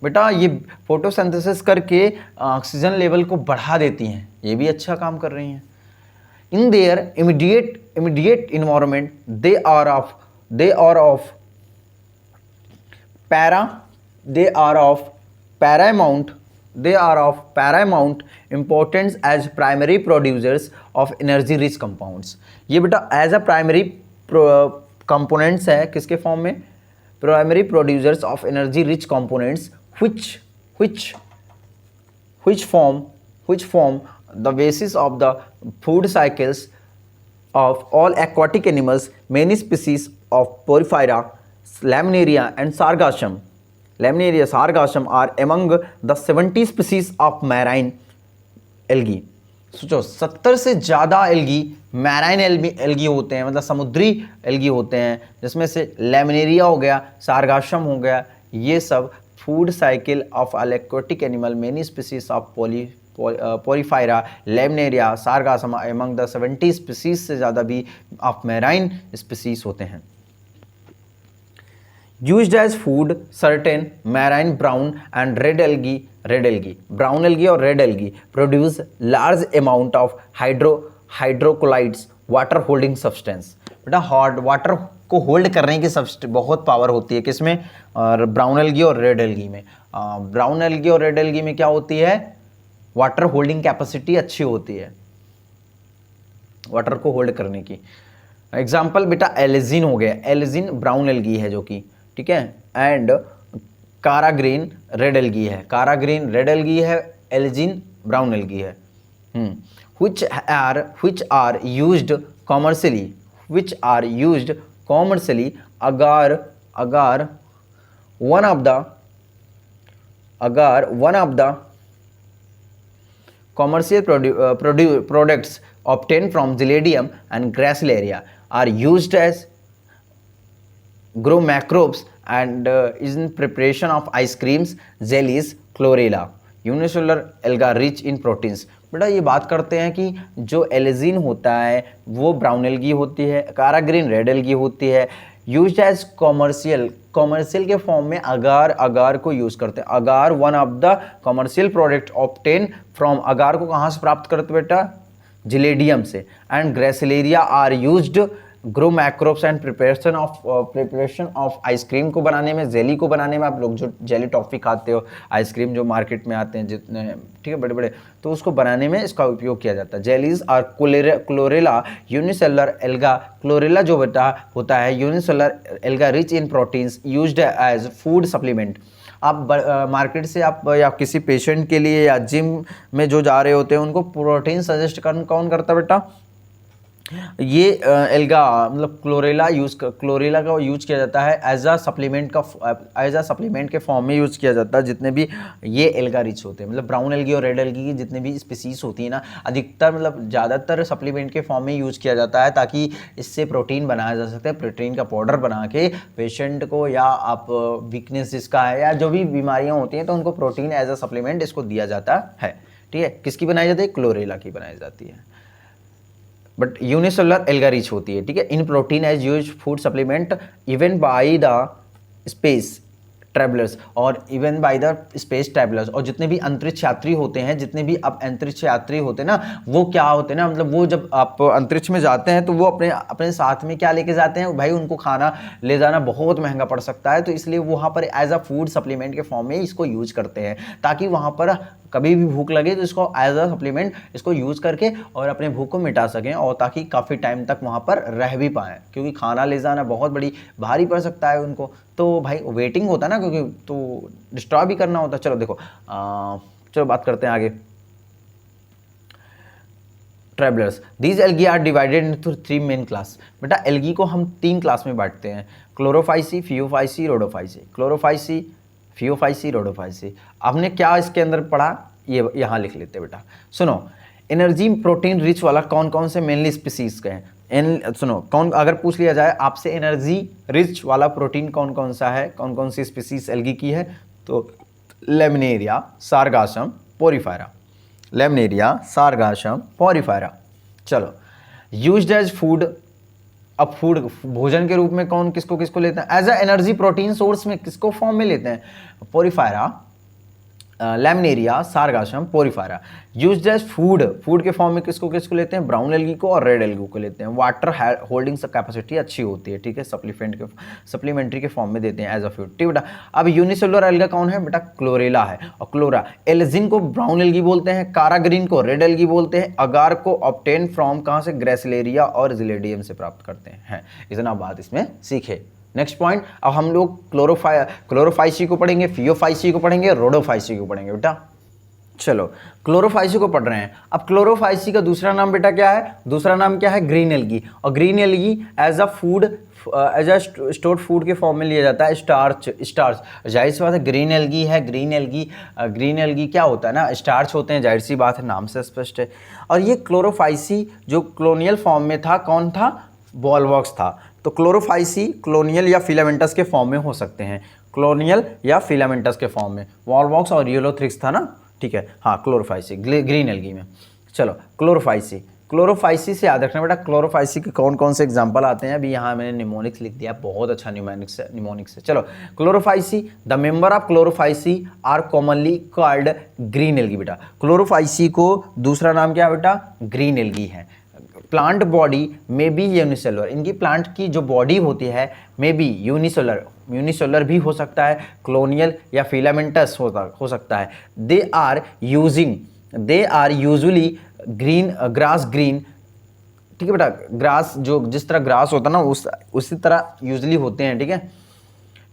बेटा ये फोटोसिंथेसिस करके ऑक्सीजन लेवल को बढ़ा देती हैं, ये भी अच्छा काम कर रही हैं। In their immediate environment they are of paramount importance as primary producers of energy rich compounds. ये बेटा एज अ प्राइमरी कंपोनेंट्स है, किसके फॉर्म में? Primary producers of energy rich components which form the basis of the food cycles of all aquatic animals. Many species of Porphyra, Laminaria and Sargassum are among the 70 species of marine algae. सोचो 70 से ज़्यादा algae marine algae होते हैं, मतलब समुद्री algae होते हैं, जिसमें से लैमिनेरिया हो गया, सारगासम हो गया। ये सब food cycle of aquatic animal, many species of porphyra, laminaria, sargassum among the 70 species से ज़्यादा भी ऑफ मैराइन स्पीसीज होते हैं। Used as food, certain marine brown and red algae, brown algae और red algae produce large amount of hydrocolloids, water holding substance. बेटा hot water को hold करने की सबस्टेंस बहुत पावर होती है किसमें? और ब्राउन एल्गी और रेड एल्गी में। ब्राउन एल्गी और रेड एल्गी में क्या होती है? वाटर होल्डिंग कैपेसिटी अच्छी होती है, वाटर को होल्ड करने की। एग्जाम्पल बेटा एलिजीन हो गया, एलिजीन ब्राउन एल्गी है जो कि, ठीक है, एंड काराग्रीन रेड एल्गी है, काराग्रीन रेड एल्गी है, एलिजीन ब्राउन एल्गी है। which are used commercially, agar one of the commercial products obtained from Gelidium and Gracilaria are used as grow microbes and is in preparation of ice creams, jellies, chlorella, unicellular alga rich in proteins. बेटा ये बात करते हैं कि जो एलिजीन होता है वो ब्राउन एल्गी होती है, काराग्रीन रेड एल्गी होती है, यूज्ड एज कॉमर्शियल के फॉर्म में अगार को यूज़ करते हैं। Agar one of the commercial product obtain from, agar को कहाँ से प्राप्त करते बेटा? जिलेडियम से। And gracilaria are used grow microbes and preparation of ice cream को बनाने में, जेली को बनाने में। आप लोग जो जेली टॉफ़ी खाते हो, आइसक्रीम जो मार्केट में आते हैं जितने, ठीक है, बड़े बड़े, तो उसको बनाने में इसका उपयोग किया जाता है। जेलीज और क्लोरेला यूनिसेलुलर एल्गा, क्लोरेला जो बेटा होता है unicellular alga rich in proteins used as food supplement. आप मार्केट से आप या किसी पेशेंट के लिए या जिम में जो जा रहे होते हैं उनको प्रोटीन सजेस्ट कौन करता है बेटा? ये एल्गा मतलब क्लोरेला का यूज किया जाता है एज अ सप्लीमेंट के फॉर्म में यूज किया जाता है। जितने भी ये एल्गा रिच होते हैं, मतलब ब्राउन एल्गी और रेड एल्गी की जितने भी स्पीसीज होती है ना, अधिकतर मतलब ज़्यादातर सप्लीमेंट के फॉर्म में यूज किया जाता है ताकि इससे प्रोटीन बनाया जा सकता है। प्रोटीन का पाउडर बना के पेशेंट को, या आप वीकनेस जिसका है या जो भी बीमारियाँ होती हैं, तो उनको प्रोटीन एज अ सप्लीमेंट इसको दिया जाता है। ठीक है, किसकी बनाई जाती है? क्लोरेला की बनाई जाती है, बट यूनिसेलुलर एल्गा रिच होती है। ठीक है, in protein as use food supplement even by the space travellers और जितने भी अंतरिक्ष यात्री होते हैं, जितने भी अब अंतरिक्ष यात्री होते हैं ना, वो क्या होते हैं ना, मतलब वो जब आप अंतरिक्ष में जाते हैं तो वो अपने साथ में क्या लेके जाते हैं भाई? उनको खाना ले जाना बहुत महंगा पड़ सकता है, तो इसलिए वहाँ पर एज अ फूड सप्लीमेंट के फॉर्म में इसको यूज करते हैं ताकि वहाँ पर कभी भी भूख लगे तो इसको एज अ सप्लीमेंट इसको यूज़ करके और अपने भूख को मिटा सकें, और ताकि काफ़ी टाइम तक वहाँ पर रह भी पाएँ, क्योंकि खाना ले जाना बहुत बड़ी भारी पड़ सकता है उनको, तो भाई वेटिंग होता है ना, क्योंकि तो डिस्ट्रॉय भी करना होता है। चलो देखो चलो बात करते हैं आगे। Travellers, these algae are divided into 3 main class. बेटा एल्गी को हम 3 क्लास में बांटते हैं, Chlorophyceae, Phaeophyceae, Rhodophyceae. Chlorophyceae, Phaeophyceae, Rhodophyceae. आपने क्या इसके अंदर पढ़ा ये यहाँ लिख लेते बेटा। सुनो, एनर्जी प्रोटीन रिच वाला कौन कौन से मेनली स्पीसीज के हैं। सुनो, कौन अगर पूछ लिया जाए आपसे एनर्जी रिच वाला प्रोटीन कौन कौन सा है, कौन कौन सी स्पीसीज एल्गी की है, तो लेमिनेरिया, सारगासम, पोरीफायरा। Laminaria, Sargassum, Porphyra. चलो, यूज्ड एज फूड, अब फूड भोजन के रूप में कौन किसको किसको लेते हैं, as a energy protein source में किसको फॉर्म में लेते हैं, Porphyra, Laminaria, Sargassum, Porphyra. Used as food, food के फॉर्म में किसको किसको लेते हैं, ब्राउन एल्गी को और रेड एल्गी को लेते हैं। वाटर होल्डिंग कैपेसिटी अच्छी होती है, ठीक है, सप्लीमेंट्री के फॉर्म में देते हैं एज अ फूड, ठीक बेटा। अब यूनिसेलुलर एल्गा कौन है बेटा, क्लोरेला है, और क्लोरा एल्जिन को ब्राउन एल्गी बोलते हैं, काराग्रीन को रेड एल्गी बोलते हैं, अगार को ऑब्टेन फ्रॉम कहाँ से, ग्रेसिलेरिया और जिलेडियम से प्राप्त करते हैं। इतना बात इसमें सीखे। नेक्स्ट पॉइंट, अब हम लोग क्लोरोफाइसी को पढ़ेंगे, फियोफाइसी को पढ़ेंगे, रोडोफाइसी को पढ़ेंगे बेटा। चलो, क्लोरोफाइसी को पढ़ रहे हैं। अब क्लोरोफाइसी का दूसरा नाम बेटा क्या है, दूसरा नाम क्या है, ग्रीन एल्गी। और green algae as a food, as a stored food के फॉर्म में लिया जाता है, स्टार्च। जाहिर सी बात है, ग्रीन एल्गी है, ग्रीन एल्गी क्या होता है ना, स्टार्च होते हैं, जाहिर सी बात है, नाम से स्पष्ट है। और ये क्लोरोफाइसी जो कॉलोनियल फॉर्म में था, कौन था, वॉलवॉक्स था। तो क्लोरोफाइसी क्लोनियल या फिलामेंटस के फॉर्म में हो सकते हैं, क्लोनियल या फिलामेंटस के फॉर्म में, वॉलवॉक्स और यूलोथ्रिक्स था ना, ठीक है। हाँ, क्लोरोफाइसी ग्रीन एल्गी में। चलो, क्लोरोफाइसी से याद रखना बेटा, क्लोरोफाइसी के कौन कौन से एग्जांपल आते हैं। अभी यहाँ मैंने निमोनिक्स लिख दिया, बहुत अच्छा निमोनिक्स है। चलो, Chlorophyceae, the member of Chlorophyceae are commonly called green algae बेटा। क्लोरोफाइसी को दूसरा नाम क्या है बेटा, ग्रीन एल्गी है। Plant body may be unicellular, इनकी प्लांट की जो बॉडी होती है में बी यूनिसेलुलर भी हो सकता है, क्लोनियल या फिलामेंटस हो सकता है। They are usually green, grass green, ठीक है बेटा। ग्रास जो जिस तरह ग्रास होता है ना उसी तरह यूजुअली होते हैं, ठीक है।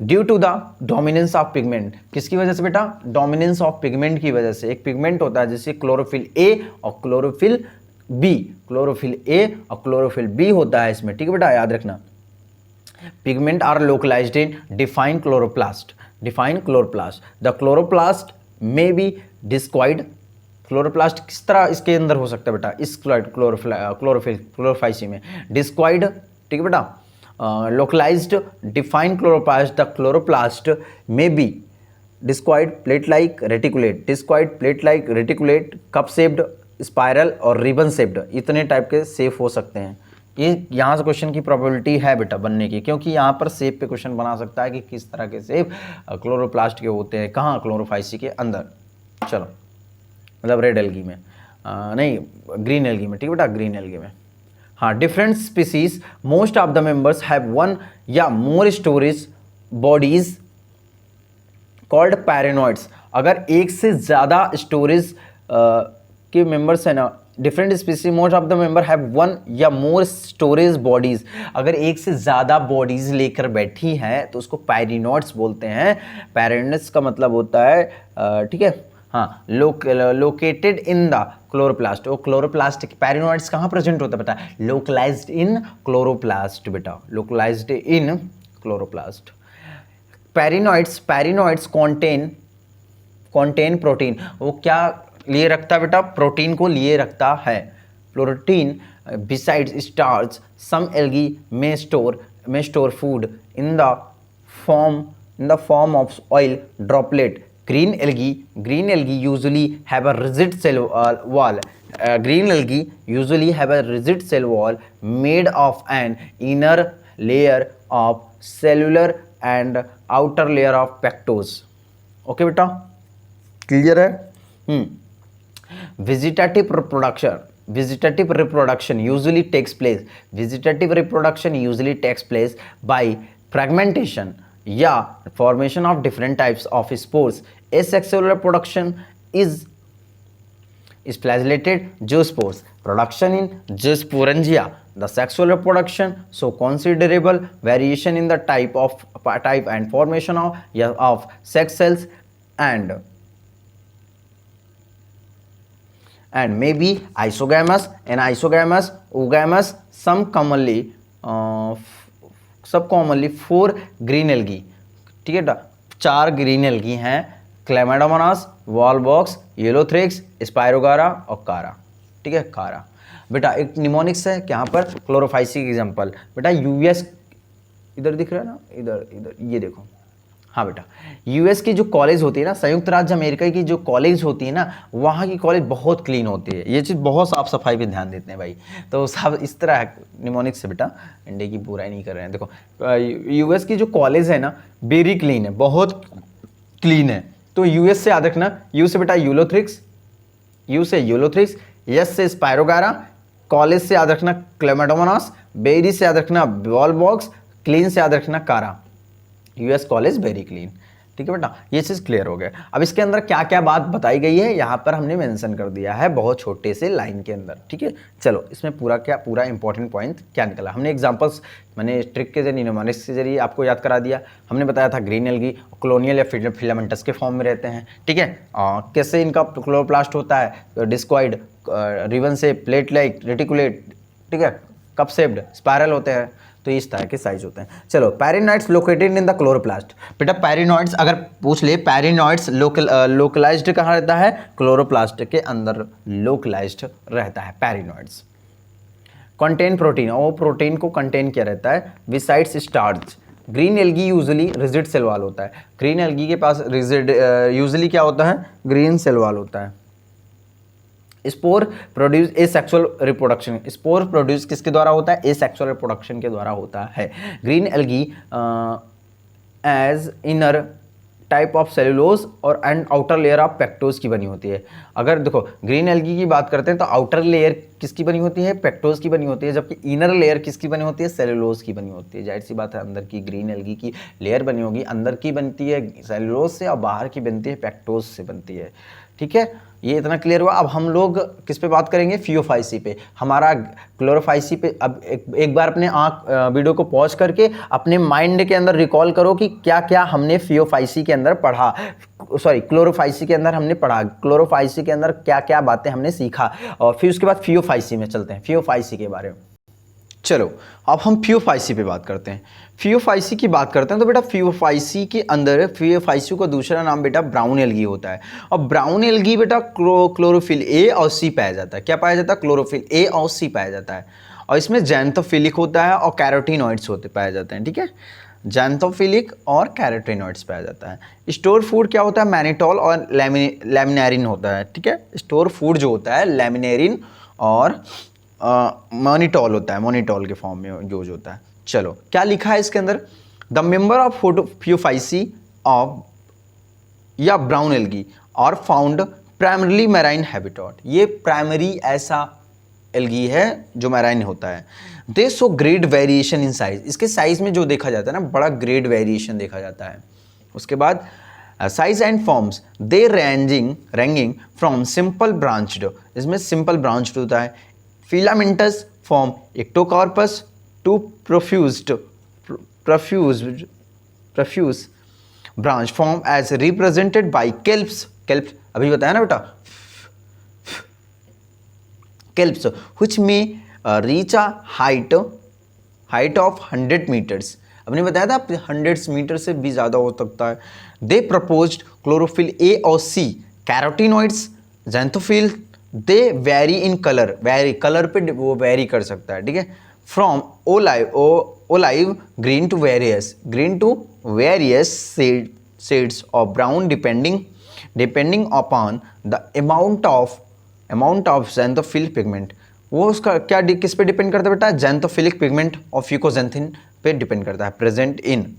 Due to the dominance of pigment, किसकी वजह से बेटा, डोमिनेंस ऑफ पिगमेंट की वजह से। एक पिगमेंट होता है जैसे क्लोरोफिल ए और क्लोरोफिल बी, क्लोरोफिल ए और क्लोरोफिल बी होता है इसमें, ठीक है बेटा, याद रखना। Pigment are localised in define chloroplast, the chloroplast में बी डिस्क्वाइड। क्लोरोप्लास्ट किस तरह इसके अंदर हो सकता है बेटा, इस क्लोरोफाइसी में डिस्क्वाइड, ठीक है बेटा। Localized define chloroplast, the chloroplast में be discoid, plate like reticulate, cup shaped, spiral और रिबन शेप्ड, इतने टाइप के शेप हो सकते हैं। ये यहाँ से क्वेश्चन की प्रोबेबिलिटी है बेटा बनने की, क्योंकि यहाँ पर शेप पे क्वेश्चन बना सकता है कि किस तरह के शेप क्लोरोप्लास्ट के होते हैं, कहाँ, क्लोरोफाइसी के अंदर। चलो, मतलब रेड एल्गी में, नहीं ग्रीन एल्गी में, ठीक है बेटा, ग्रीन एल्गी में। हाँ, different species, most of the members have one या मोर स्टोरेज बॉडीज कॉल्ड पैरेनॉइड्स। अगर एक से ज़्यादा स्टोरेज के मेंबर्स है ना, different species, most of the member have one या मोर स्टोरेज बॉडीज, अगर एक से ज़्यादा बॉडीज लेकर बैठी हैं तो उसको पैरेनॉइड्स बोलते हैं। पैरेनॉइड्स का मतलब होता है, ठीक है, हाँ, लोकेटेड इन द क्लोरोप्लास्ट। वो क्लोरोप्लास्ट पैरेनॉइड्स कहाँ प्रेजेंट होता है बेटा, लोकलाइज्ड इन क्लोरोप्लास्ट बेटा, localized in chloroplast. Pyrenoids contain protein, वो क्या लिए रखता है बेटा, प्रोटीन को लिए रखता है। Protein besides starch, some algae may store food in the form of oil droplet. Green algae usually have a rigid cell wall, made of an inner layer of cellular and outer layer of pectose. Okay बेटा, clear है। Vegetative reproduction usually takes place by fragmentation या formation of different types of spores. Asexual reproduction is is flagellated zoospores. Production in zoosporangia. The sexual reproduction show considerable variation in the type and formation of sex cells and may be isogamous, anisogamous, oogamous. Some commonly 4 green algae, ठीक है, 4 green algae हैं, Chlamydomonas, wallbox, येलोथ्रिक्स, spirogyra और कारा, ठीक है, कारा। बेटा एक निमोनिक्स है यहाँ पर, क्लोरोफाइसी एग्जाम्पल। बेटा यूएस इधर दिख रहा है ना, इधर ये देखो, हाँ बेटा, यूएस की जो कॉलेज होती है ना, संयुक्त राज्य अमेरिका की जो कॉलेज होती है ना, वहाँ की कॉलेज बहुत क्लीन होती है। ये चीज़ बहुत साफ सफाई पे ध्यान देते हैं भाई। तो सब इस तरह है निमोनिक्स से बेटा, इंडिया की बुराई नहीं कर रहे हैं। देखो यूएस की जो कॉलेज है ना, वेरी क्लीन है, बहुत क्लीन है। तो यूएस से याद रखना, यू से बेटा यूलोथ्रिक्स, यू से यूलोथ्रिक्स, एस से स्पायरोगारा, कॉलेज से याद रखना क्लेमाइडोमोनास, बेरी से याद रखना वॉलबॉक्स, क्लीन से याद रखना कारा। यूएस कॉलेज वेरी क्लीन, ठीक है बेटा, ये चीज़ क्लियर हो गया। अब इसके अंदर क्या क्या बात बताई गई है यहाँ पर हमने मेंशन कर दिया है बहुत छोटे से लाइन के अंदर, ठीक है। चलो इसमें पूरा इंपॉर्टेंट पॉइंट क्या निकला, हमने एग्जांपल्स मैंने ट्रिक के जरिए, निमोनिक्स के जरिए आपको याद करा दिया। हमने बताया था ग्रीन एल्गी कॉलोनियल या फिलामेंटस के फॉर्म में रहते हैं, ठीक है। कैसे इनका क्लोरोप्लास्ट होता है, डिस्कॉइड, रिबन से, प्लेट लाइक, रेटिकुलेट, ठीक है, कप शेप्ड, स्पायरल होते हैं। तो इस तरह के साइज होते हैं। चलो पैरिनॉइड्स लोकेटेड इन द क्लोरोप्लास्ट। बेटा पैरिनॉइड्स अगर पूछ ले, पैरिनॉइड्स लोकलाइज्ड कहाँ रहता है, क्लोरोप्लास्ट के अंदर लोकलाइज्ड रहता है पैरिनॉइड्स। कंटेन प्रोटीन, और प्रोटीन को कंटेन किया रहता है besides starch. Green algae usually rigid cell wall होता है। ग्रीन एल्गी के पास रिजिड यूजुअली क्या होता है, ग्रीन सेल वॉल होता है। Spore produce asexual reproduction, spore produce किसके द्वारा होता है, एसेक्सुअल रिप्रोडक्शन के द्वारा होता है। Green algae has inner type of cellulose और and outer layer of pectose की बनी होती है। अगर देखो ग्रीन एल्गी की बात करते हैं तो आउटर लेयर किसकी बनी होती है, पेक्टोज की बनी होती है, जबकि इनर लेयर किसकी बनी होती है, सेलुलोज की बनी होती है। जाहिर सी बात है अंदर की ग्रीन एल्गी की लेयर बनी होगी, अंदर की बनती है सेलुलोज से और बाहर की बनती है पेक्टोज से बनती है, ठीक है। ये इतना क्लियर हुआ। अब हम लोग किस पे बात करेंगे, फियोफाइसी पे। हमारा क्लोरोफाइसी पे अब एक बार अपने वीडियो को पॉज करके अपने माइंड के अंदर रिकॉल करो कि क्या क्या हमने फियोफाइसी के अंदर पढ़ा, सॉरी क्लोरोफाइसी के अंदर हमने पढ़ा, क्लोरोफाइसी के अंदर क्या क्या बातें हमने सीखा, और फिर उसके बाद फियोफाइसी में चलते हैं, फियोफाइसी के बारे में। चलो अब हम फियोफाइसी पे बात करते हैं। फियोफाइसी की बात करते हैं तो बेटा फियोफाइसी के अंदर, फियोफाइसी का दूसरा नाम बेटा ब्राउन एल्गी होता है। और ब्राउन एल्गी बेटा क्लोरोफिल ए और सी पाया जाता है। क्या पाया जाता है, क्लोरोफिल ए और सी पाया जाता है। और इसमें जैंथोफिलिक होता है और कैरोटीनॉइड्स पाए जाते हैं, ठीक है। जैंथोफिलिक और कैरोटीनॉइड्स पाया जाता है। स्टोर फूड क्या होता है, मैनिटॉल और लैमिनेरिन होता है, ठीक है। स्टोर फूड जो होता है लैमिनेरिन और मोनिटॉल होता है, मोनिटॉल के फॉर्म में जो होता है। चलो क्या लिखा है इसके अंदर, the member of phaeophyceae of या brown algae are found primarily marine habitat. ये प्राइमरी ऐसा एल्गी है जो मैराइन होता है। They show great variation in size, इसके साइज में जो देखा जाता है ना, बड़ा ग्रेड वेरिएशन देखा जाता है। उसके बाद size and forms they ragging from simple branched, इसमें सिंपल ब्रांच्ड होता है। filamentous form ectocarpus to profuse branch form as represented by kelps अभी बताया ना बेटा, kelps which may reach a height of 100 meters। अपने बताया था 100 मीटर से भी ज़्यादा हो सकता है। They proposed chlorophyll A और C, carotenoids, xanthophyll they vary in colour, vary colour पे वो वेरी कर सकता है, ठीक है। From olive green to various shades of brown depending upon the amount of xanthophyllic pigment. वो उसका क्या किस पे डिपेंड करता है बेटा, ज़ैंथोफिलिक पिगमेंट और फ्यूकोजेंथिन पे डिपेंड करता है, प्रेजेंट इन।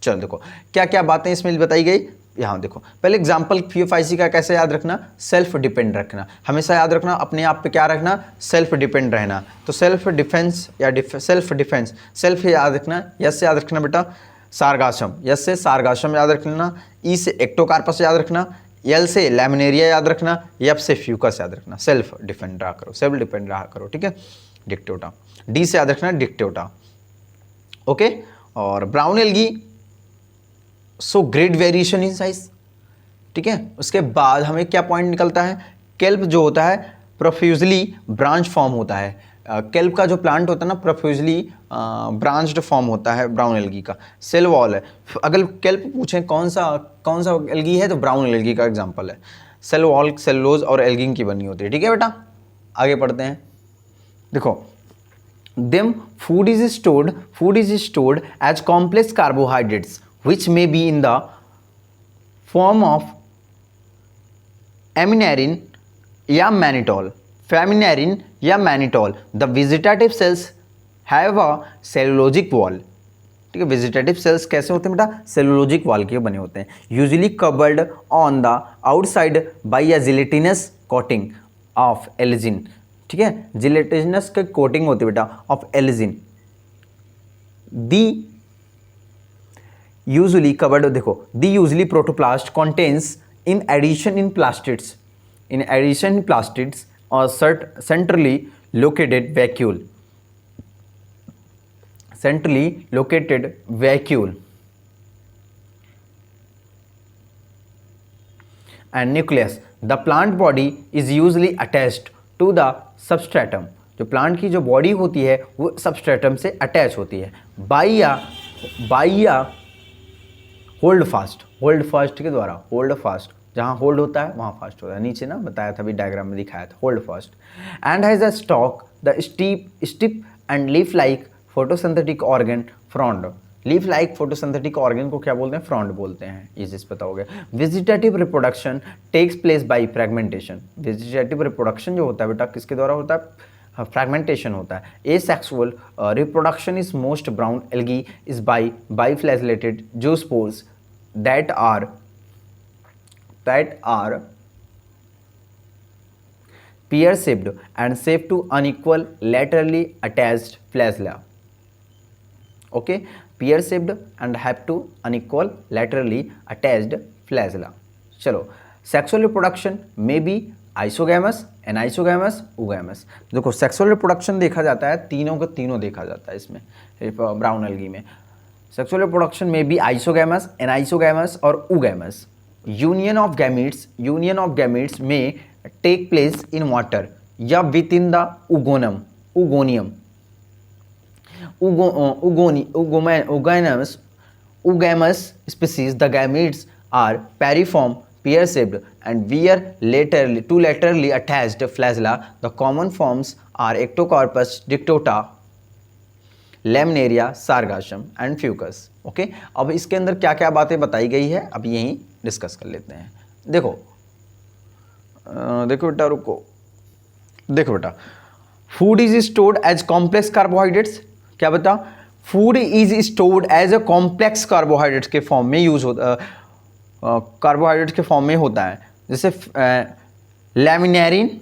चलो देखो क्या क्या बातें इसमें बताई गई, यहाँ देखो। पहले एग्जाम्पल फियोफाइसी का कैसे याद रखना, सेल्फ डिपेंड रखना, हमेशा याद रखना, अपने आप पे क्या रखना, सेल्फ डिपेंड रहना। तो सेल्फ डिफेंस या सेल्फ डिफेंस, सेल्फ याद रखना, यस से याद रखना बेटा सारगासम, यस से सारगासम याद रखना, ई से एक्टोकार्पस याद रखना, एल से लैमिनेरिया याद रखना, एफ से फ्यूकस याद रखना, सेल्फ डिपेंड रहा करो, सेल्फ डिपेंड रहा करो, ठीक है। डिक्टेटा, डी से याद रखना डिक्टेटा, ओके। और brown algae so great variation in size, ठीक है। उसके बाद हमें क्या पॉइंट निकलता है, केल्प जो होता है प्रोफ्यूजली ब्रांच फॉर्म होता है। केल्प का जो प्लांट होता है ना प्रोफ्यूजली ब्रांच्ड फॉर्म होता है ब्राउन एल्गी का। सेल वॉल है, अगर केल्प पूछें कौन सा एल्गी है तो ब्राउन एल्गी का एग्जांपल है। सेल वॉल सेलुलोज और एल्गिन की बनी होती है, ठीक है बेटा। आगे पढ़ते हैं, देखो them food is stored as complex carbohydrates which may be in the form of aminorin या mannitol, faminorin या mannitol. The vegetative cells have a cellulosic wall, ठीक है। वेजिटेटिव सेल्स कैसे होते हैं बेटा, सेलुलोजिक वॉल के बने होते हैं। Usually covered on the outside by a gelatinous coating of algin, ठीक है। जिलेटिनस की कोटिंग होती है बेटा of algin. The usually covered, देखो the usually protoplast contains in addition in plastids और centrally located vacuole and nucleus. The plant body is usually attached to the substratum. जो plant की जो बॉडी होती है वो सबस्ट्रेटम से अटैच होती है बाई या होल्ड फास्ट के द्वारा। होल्ड फास्ट, जहाँ होल्ड होता है वहाँ फास्ट होता है, नीचे ना बताया था, अभी डायग्राम में दिखाया था, holdfast. And has a stalk the stipe and leaf like photosynthetic organ frond. Leaf like photosynthetic organ को क्या बोलते हैं, फ्रॉन्ड बोलते हैं, ये चीज़ पता हो गया। Vegetative reproduction takes place by fragmentation. Vegetative reproduction जो होता है बेटा किसके द्वारा होता है, फ्रैगमेंटेशन होता है। Asexual reproduction is most brown algae is by biflagellated zoospores that are pear-shaped and shaped to unequal laterally attached flagella, okay, pear-shaped and have to unequal laterally attached flagella. चलो, sexual reproduction may be isogamous, anisogamous, oogamous. देखो sexual reproduction देखा जाता है, तीनों का तीनों देखा जाता है इसमें ब्राउन एल्गी में। सेक्सुअल रिप्रोडक्शन में भी आइसोगैमस, एनाइसोगैमस और oogamous. Union of gametes may take place in water या within the oogamous species. The gametes are pyriform, pear-shaped and wear laterally attached flagella. The common forms are ectocarpus, dictota, laminaria, sargassum and fucus, okay. अब इसके अंदर क्या क्या बातें बताई गई है अब यहीं डिस्कस कर लेते हैं। देखो बेटा रुको, देखो बेटा food is stored as complex carbohydrates. क्या बता, food is stored as a complex carbohydrates के फॉर्म में यूज होता, कार्बोहाइड्रेट्स के फॉर्म में होता है, जैसे laminarin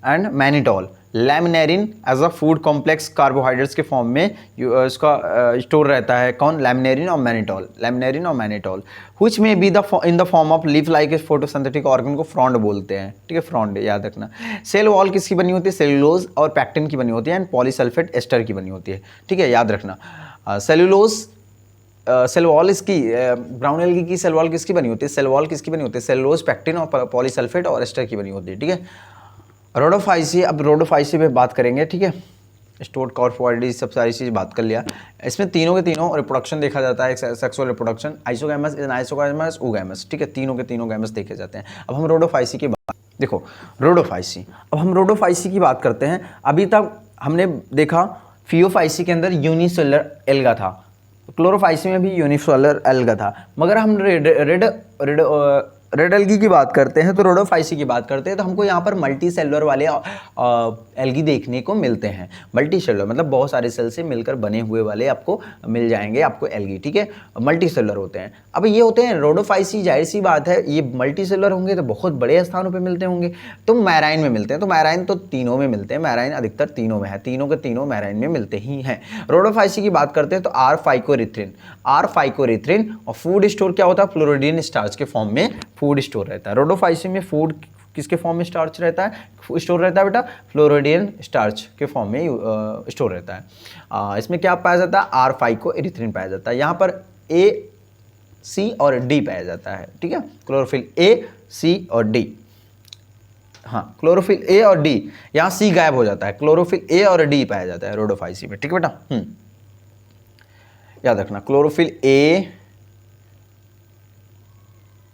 and mannitol. Laminarin as a food complex carbohydrates के फॉर्म में इसका स्टोर रहता है, कौन, लैमिनेरिन और mannitol which may be in the form of leaf like photosynthetic organ को फ्रॉन्ड बोलते हैं, ठीक है, फ्रॉन्ड याद रखना। सेल वॉल किसकी बनी होती है, सेलुलोज और पैक्टिन की बनी होती है एंड पॉलीसल्फेट एस्टर की बनी होती है, ठीक है, याद रखना। सेलुलोज सेल वॉल इसकी ब्राउन एल्गी की सेल वॉल किसकी बनी होती है, सेलुलोज, पैक्टिन और पॉलीसल्फेट और एस्टर की बनी होती है, ठीक है। रोडोफाइसी, अब रोडोफाइसी पे बात करेंगे, ठीक है। स्टोर्ड कार्बोहाइड्रेट सब सारी चीज़ बात कर लिया। इसमें तीनों के तीनों रिप्रोडक्शन देखा जाता है, sexual reproduction, isogamous, anisogamous, oogamous, ठीक है, तीनों के तीनों गैमस देखे जाते हैं। अब हम रोडोफाइसी की बात, देखो रोडोफाइसी, अब हम रोडोफाइसी की बात करते हैं। अभी तक हमने देखा फियोफाइसी के अंदर यूनिसेलुलर एल्गा था, क्लोरोफाइसी में भी यूनिसेलुलर एल्गा था, मगर हम रेड एल्गी की बात करते हैं तो रोडोफाइसी की बात करते हैं तो हमको यहाँ पर मल्टी सेलुलर वाले एल्गी देखने को मिलते हैं। मल्टी सेलुलर मतलब बहुत सारे सेल से मिलकर बने हुए वाले आपको मिल जाएंगे, आपको एल्गी, ठीक है, मल्टी सेलुलर होते हैं। अब ये होते हैं रोडोफाइसी, जाहिर सी बात है ये मल्टी सेलुलर होंगे तो बहुत बड़े स्थानों पर मिलते होंगे, तो मैराइन में मिलते हैं, तो मैराइन तो तीनों में मिलते हैं, मैराइन अधिकतर तीनों में है, तीनों के तीनों मैराइन में मिलते ही हैं। रोडोफाइसी की बात करते हैं तो आर फाइकोरिथ्रिन और फूड स्टोर क्या होता है, फ्लोरिडीन स्टार्च के फॉर्म में फूड स्टोर रहता है। रोडोफाइसी में फूड किसके फॉर्म में स्टार्च रहता है, स्टोर रहता है बेटा, फ्लोरिडियन स्टार्च के फॉर्म में स्टोर रहता है। इसमें क्या पाया जाता है, R5 एरिथ्रिन पाया जाता है। यहाँ पर A, C और D पाया जाता है, ठीक है, क्लोरोफिल A, C और D। हाँ, क्लोरोफिल A और D, यहाँ C गायब हो जाता है, क्लोरोफिल A और D पाया जाता है रोडोफाइसी में, ठीक है बेटा। याद रखना, क्लोरोफिल A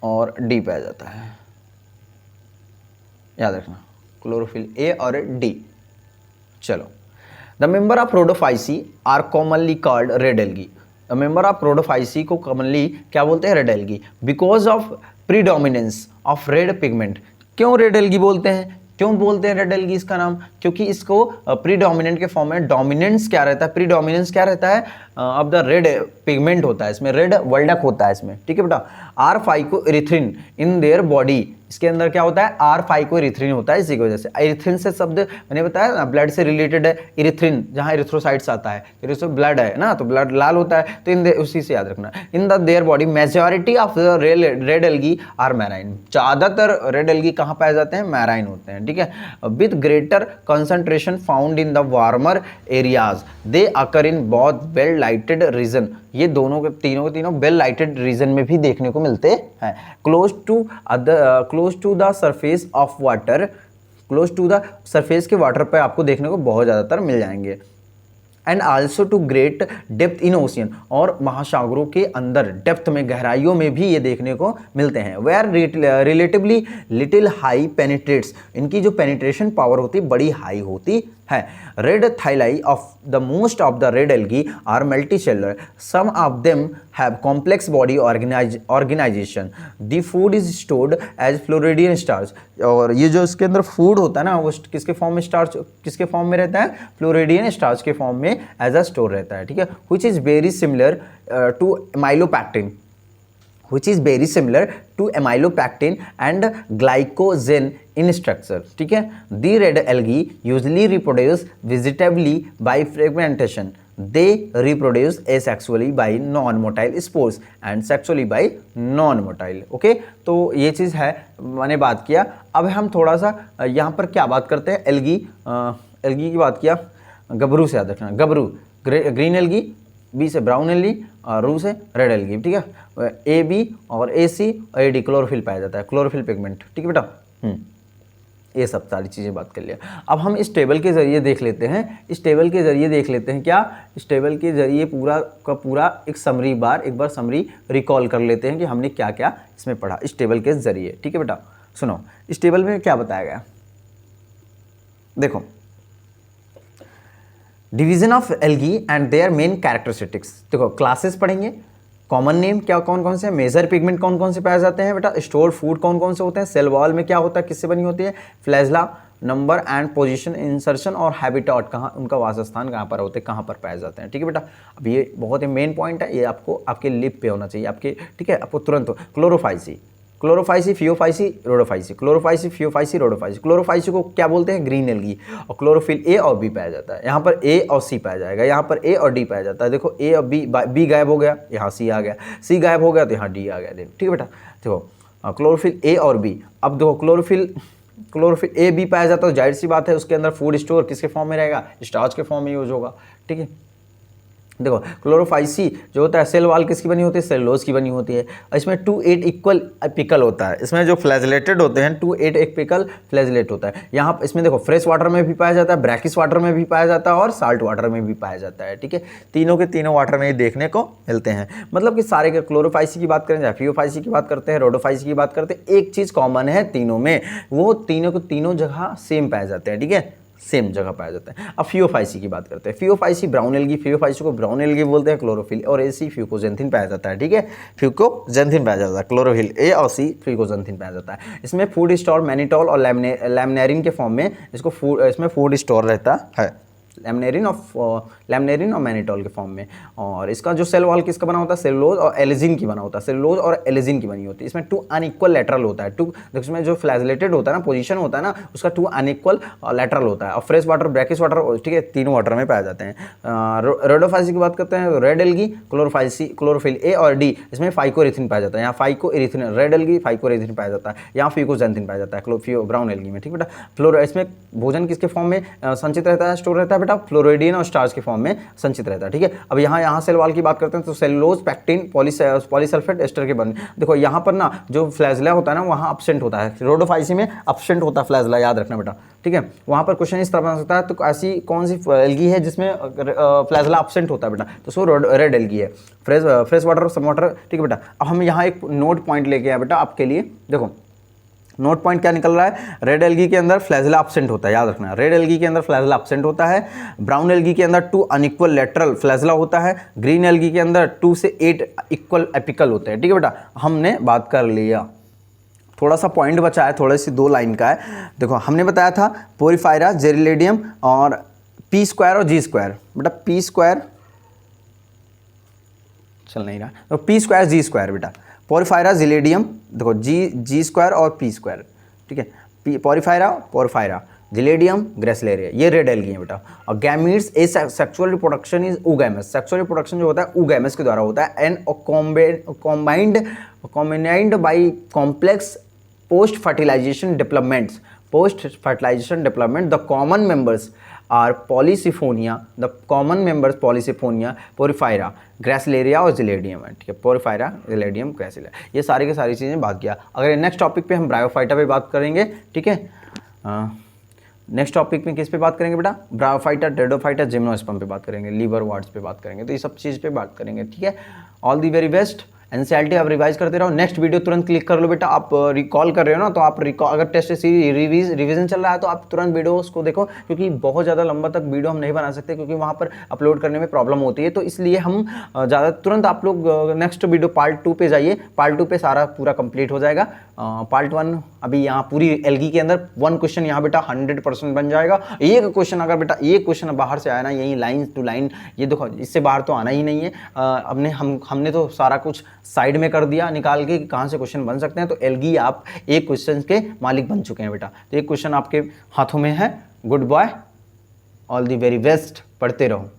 और D पाया जाता है, याद रखना, क्लोरोफिल A और D। चलो, the member of Rhodophyceae are commonly called red algae. The member of Rhodophyceae को कॉमनली क्या बोलते हैं, red algae, because of predominance of red pigment. क्यों रेड एल्गी बोलते हैं, क्यों बोलते हैं रेड एल्गी इसका नाम, क्योंकि इसको प्रीडोमिनेंट के फॉर्म में डोमिनेंस क्या रहता है, प्रीडोमिनेंस क्या रहता है, अब द रेड पिगमेंट होता है, इसमें रेड वर्ल्डक होता है इसमें, ठीक है बेटा। R5 erythrin in their body, इसके अंदर क्या होता है, R5 एरिथ्रिन होता है, इसी की वजह से। एरिथ्रिन से शब्द मैंने बताया ना, ब्लड से रिलेटेड है एरिथ्रिन, जहाँ एरिथ्रोसाइट्स आता है, एरिथ्रो ब्लड है ना, तो ब्लड लाल होता है, तो इन उसी से याद रखना। In the their body majority of the red algae are marine, ज़्यादातर रेड एल्गी कहाँ पाए जाते हैं, मैराइन होते हैं, ठीक है। With greater concentration found in the warmer areas, they occur in both well lighted region, ये दोनों के तीनों वेल लाइटेड रीजन में भी देखने को मिलते हैं। Close to the surface of water, close to the surface के वाटर पे आपको देखने को बहुत ज़्यादातर मिल जाएंगे। And also to great depth in ocean, और महासागरों के अंदर डेप्थ में, गहराइयों में भी ये देखने को मिलते हैं। Where relatively little high penetrates, इनकी जो पेनिट्रेशन पावर होती है बड़ी हाई होती है। Red thalli of the most of the red algae are multicellular, some of them have complex body organization, the food is stored as floridean starch, और ये जो इसके अंदर फूड होता है ना, वो किसके फॉर्म में, स्टार्च किसके फॉर्म में रहता है, फ्लोरिडियन स्टार्च के फॉर्म में एज अ स्टोर रहता है, ठीक है। Which is very similar to amylopectin, which is very similar to amylopectin and glycogen in structure, ठीक है। The red algae usually reproduce vegetatively by fragmentation, they reproduce asexually by non-motile spores and sexually by non-motile, okay। तो ये चीज़ है, मैंने बात किया। अब हम थोड़ा सा यहाँ पर क्या बात करते हैं, एल्गी की बात किया, गबरू से याद रखना, गबरू ग्रीन एल्गी, बी से ब्राउन एल्गी और रू से रेड एल्गी, ठीक है। ए बी और ए सी और ए डी क्लोरोफिल पाया जाता है, क्लोरोफिल पिगमेंट, ठीक है बेटा। ये सब सारी चीज़ें बात कर लिया। अब हम इस टेबल के ज़रिए देख लेते हैं, इस टेबल के ज़रिए देख लेते हैं क्या, इस टेबल के ज़रिए पूरा का पूरा एक बार समरी रिकॉल कर लेते हैं कि हमने क्या क्या इसमें पढ़ा इस टेबल के ज़रिए, ठीक है बेटा। सुनो, इस टेबल में क्या बताया गया, देखो, division of algae and their main characteristics. देखो, क्लासेस पढ़ेंगे, कॉमन नेम क्या कौन कौन से, मेजर पिगमेंट कौन कौन से पाए जाते हैं बेटा, स्टोर फूड कौन कौन से होते हैं, सेल वॉल में क्या होता है, किससे बनी होती है, flagella, number and position, insertion और हैबिटेट, कहाँ उनका वासस्थान कहाँ पर होते हैं, कहाँ पर पाए जाते हैं, ठीक है बेटा। अब ये बहुत ही मेन पॉइंट है, ये आपको आपके लिप पे होना चाहिए आपके, ठीक है, आपको तुरंत। Chlorophyceae, Chlorophyceae, Phaeophyceae, Rhodophyceae, Chlorophyceae, Phaeophyceae, Rhodophyceae. Chlorophyceae को क्या बोलते हैं, ग्रीन एल्गी, और क्लोरोफिल ए और बी पाया जाता है। यहाँ पर ए और सी पाया जाएगा, यहाँ पर ए और डी पाया जाता है। देखो, ए और बी गायब हो गया, यहाँ सी आ गया, सी गायब हो गया तो यहाँ डी आ गया, देखो, ठीक है बेटा। देखो, क्लोरोफिल ए और बी, अब देखो क्लोरोफिल ए बी पाया जाता है, तो जाहिर सी बात है उसके अंदर फूड स्टोर किसके फॉर्म में रहेगा, स्टार्च के फॉर्म में यूज होगा, ठीक है। देखो, क्लोरोफाइसी जो होता है, सेल वॉल किसकी बनी होती है, सेलुलोज की बनी होती है। इसमें 2-8 इक्वल एपिकल होता है, इसमें जो फ्लैजलेटेड होते हैं 2-8 एपिकल फ्लैजलेट होता है। यहाँ इसमें देखो, फ्रेश वाटर में भी पाया जाता है, ब्रैकिश वाटर में भी पाया जाता है और साल्ट वाटर में भी पाया जाता है, ठीक है। तीनों के तीनों वाटर में ही देखने को मिलते हैं, मतलब कि सारे के क्लोरोफाइसी की बात करें या फियोफाइसी की बात करते हैं, रोडोफाइसी की बात करते हैं, एक चीज़ कॉमन है तीनों में, वो तीनों को तीनों जगह सेम पाए जाते हैं, ठीक है, सेम जगह पाया जाता है। अब फियोफाइसी की बात करते हैं, फियोफाइसी ब्राउन एल्गी, फियोफाइसी को ब्राउन एल्गी बोलते हैं, क्लोरोफिल और ए सी फ्यूकोजेंथिन पाया जाता है, ठीक है, फ्यूकोजेंथिन पाया जाता है, क्लोरोफिल ए और सी फ्यूकोजेंथिन पाया जाता है। इसमें फूड स्टोर मैनिटोल और लैमिनेरिन के फॉर्म में इसको इसमें फूड स्टोर रहता है, लैमिनेरिन और मैनिटोल के फॉर्म में। और इसका जो सेल वॉल किसका बना होता है, सेलुलोज और एलिजिन की बना होता है, सेलुलोज और एलिजिन की बनी होती है। इसमें 2 अनइक्वल लेटरल होता है, इसमें जो फ्लैजेलेटेड होता है ना, पोजीशन होता है ना, उसका 2 अनइक्वल लेटरल होता है। और फ्रेश वाटर, ब्रैकिश वाटर, ठीक है, तीनों वाटर में पाए जाते हैं। रेडोफाइसी की बात करते हैं, रेड एल्गी, क्लोरोफिल ए और डी, इसमें फाइकोरेथिन पाया जाता है। यहाँ फाइकोएरिथिन, रेड एल्गी फाइकोरेथिन पाया जाता है, यहाँ फिकोजेंथिन पाया जाता है ब्राउन एल्गी में, ठीक बेटा। इसमें भोजन किसके फॉर्म में संचित रहता है, स्टोर रहता है बेटा, फ्लोरोइडिन और स्टार्च के फॉर्म में संचित रहता है, ठीक है। अब यहाँ सेल वॉल की बात करते हैं तो सेलुलोज, पैक्टिन, पॉलीसल्फेट एस्टर के बने। देखो यहाँ पर ना जो फ्लैजला होता है ना, वहाँ एब्सेंट होता है, रोडोफाइसी में एब्सेंट होता है फ्लैजला, याद रखना बेटा, ठीक है। वहाँ पर क्वेश्चन इस तरह बन सकता है, तो ऐसी कौन सी एल्गी है जिसमें फ्लैजला एब्सेंट होता है बेटा, तो सो रेड एल्गी है। फ्रेश वाटर, सम वाटर, ठीक है बेटा। अब हम यहाँ एक नोट पॉइंट लेके आए बेटा आपके लिए, देखो नोट पॉइंट क्या निकल रहा है, रेड एल्गी के अंदर फ्लैजला एब्सेंट होता है, याद रखना, रेड एल्गी के अंदर फ्लैजला एब्सेंट होता है। ब्राउन एल्गी के अंदर 2 अनइक्वल लेटरल फ्लैजला होता है। ग्रीन एल्गी के अंदर 2 से 8 इक्वल एपिकल होते हैं, ठीक है बेटा। हमने बात कर लिया, थोड़ा सा पॉइंट बचा है, थोड़ी सी 2 लाइन का है। देखो हमने बताया था पोरीफायरा, जेरिलेडियम और पी स्क्वायर और जी स्क्वायर, बेटा पी स्क्वायर चल नहीं रहा, तो पी स्क्वायर जी स्क्वायर बेटा। पोरीफायरा, जिलेडियम, देखो जी स्क्वायर और पी स्क्वायर, ठीक है। पोरीफायरा, जिलेडियम, ग्रेसिलेरिया, ये रेड एल्गी है बेटा। और gametes, a sexual reproduction is oogamous, sexual reproduction जो होता है oogamous के द्वारा होता है। And combined by complex post fertilization developments, the common members are polysiphonia, porphyra, gracilaria और जिलेडियम है, ठीक है। पोरीफायरा, जिलेडियम, ग्रेसिलेरिया, ये सारी की सारी चीज़ें बात किया। अगर नेक्स्ट टॉपिक पे हम ब्रायोफाइटा पे बात करेंगे, ठीक है। नेक्स्ट टॉपिक में किस पे बात करेंगे बेटा, ब्रायोफाइटा, टेरिडोफाइटा, जिम्नोस्पर्म पे बात करेंगे, लीवर वार्ड्स पे बात करेंगे, तो ये सब चीज़ पे बात करेंगे, ठीक है। All the very best. NCERT आप रिवाइज करते रहो, नेक्स्ट वीडियो तुरंत क्लिक कर लो बेटा। आप रिकॉल कर रहे हो ना, तो आप अगर टेस्ट सीरीज रिवीजन चल रहा है तो आप तुरंत वीडियोस को देखो, क्योंकि बहुत ज़्यादा लंबा तक वीडियो हम नहीं बना सकते, क्योंकि वहाँ पर अपलोड करने में प्रॉब्लम होती है। तो इसलिए हम ज़्यादा तुरंत आप लोग नेक्स्ट वीडियो पार्ट 2 पे जाइए, पार्ट 2 पे सारा पूरा कंप्लीट हो जाएगा। पार्ट 1 अभी यहाँ पूरी एल्गी के अंदर 1 क्वेश्चन यहाँ बेटा 100% बन जाएगा। एक क्वेश्चन अगर बेटा एक क्वेश्चन बाहर से आया ना, यही लाइन टू लाइन, ये देखो इससे बाहर तो आना ही नहीं है। हमने तो सारा कुछ साइड में कर दिया निकाल के कहाँ से क्वेश्चन बन सकते हैं। तो एल्गी आप एक क्वेश्चन के मालिक बन चुके हैं बेटा। तो एक क्वेश्चन आपके हाथों में है। Good boy, all the very best, पढ़ते रहो।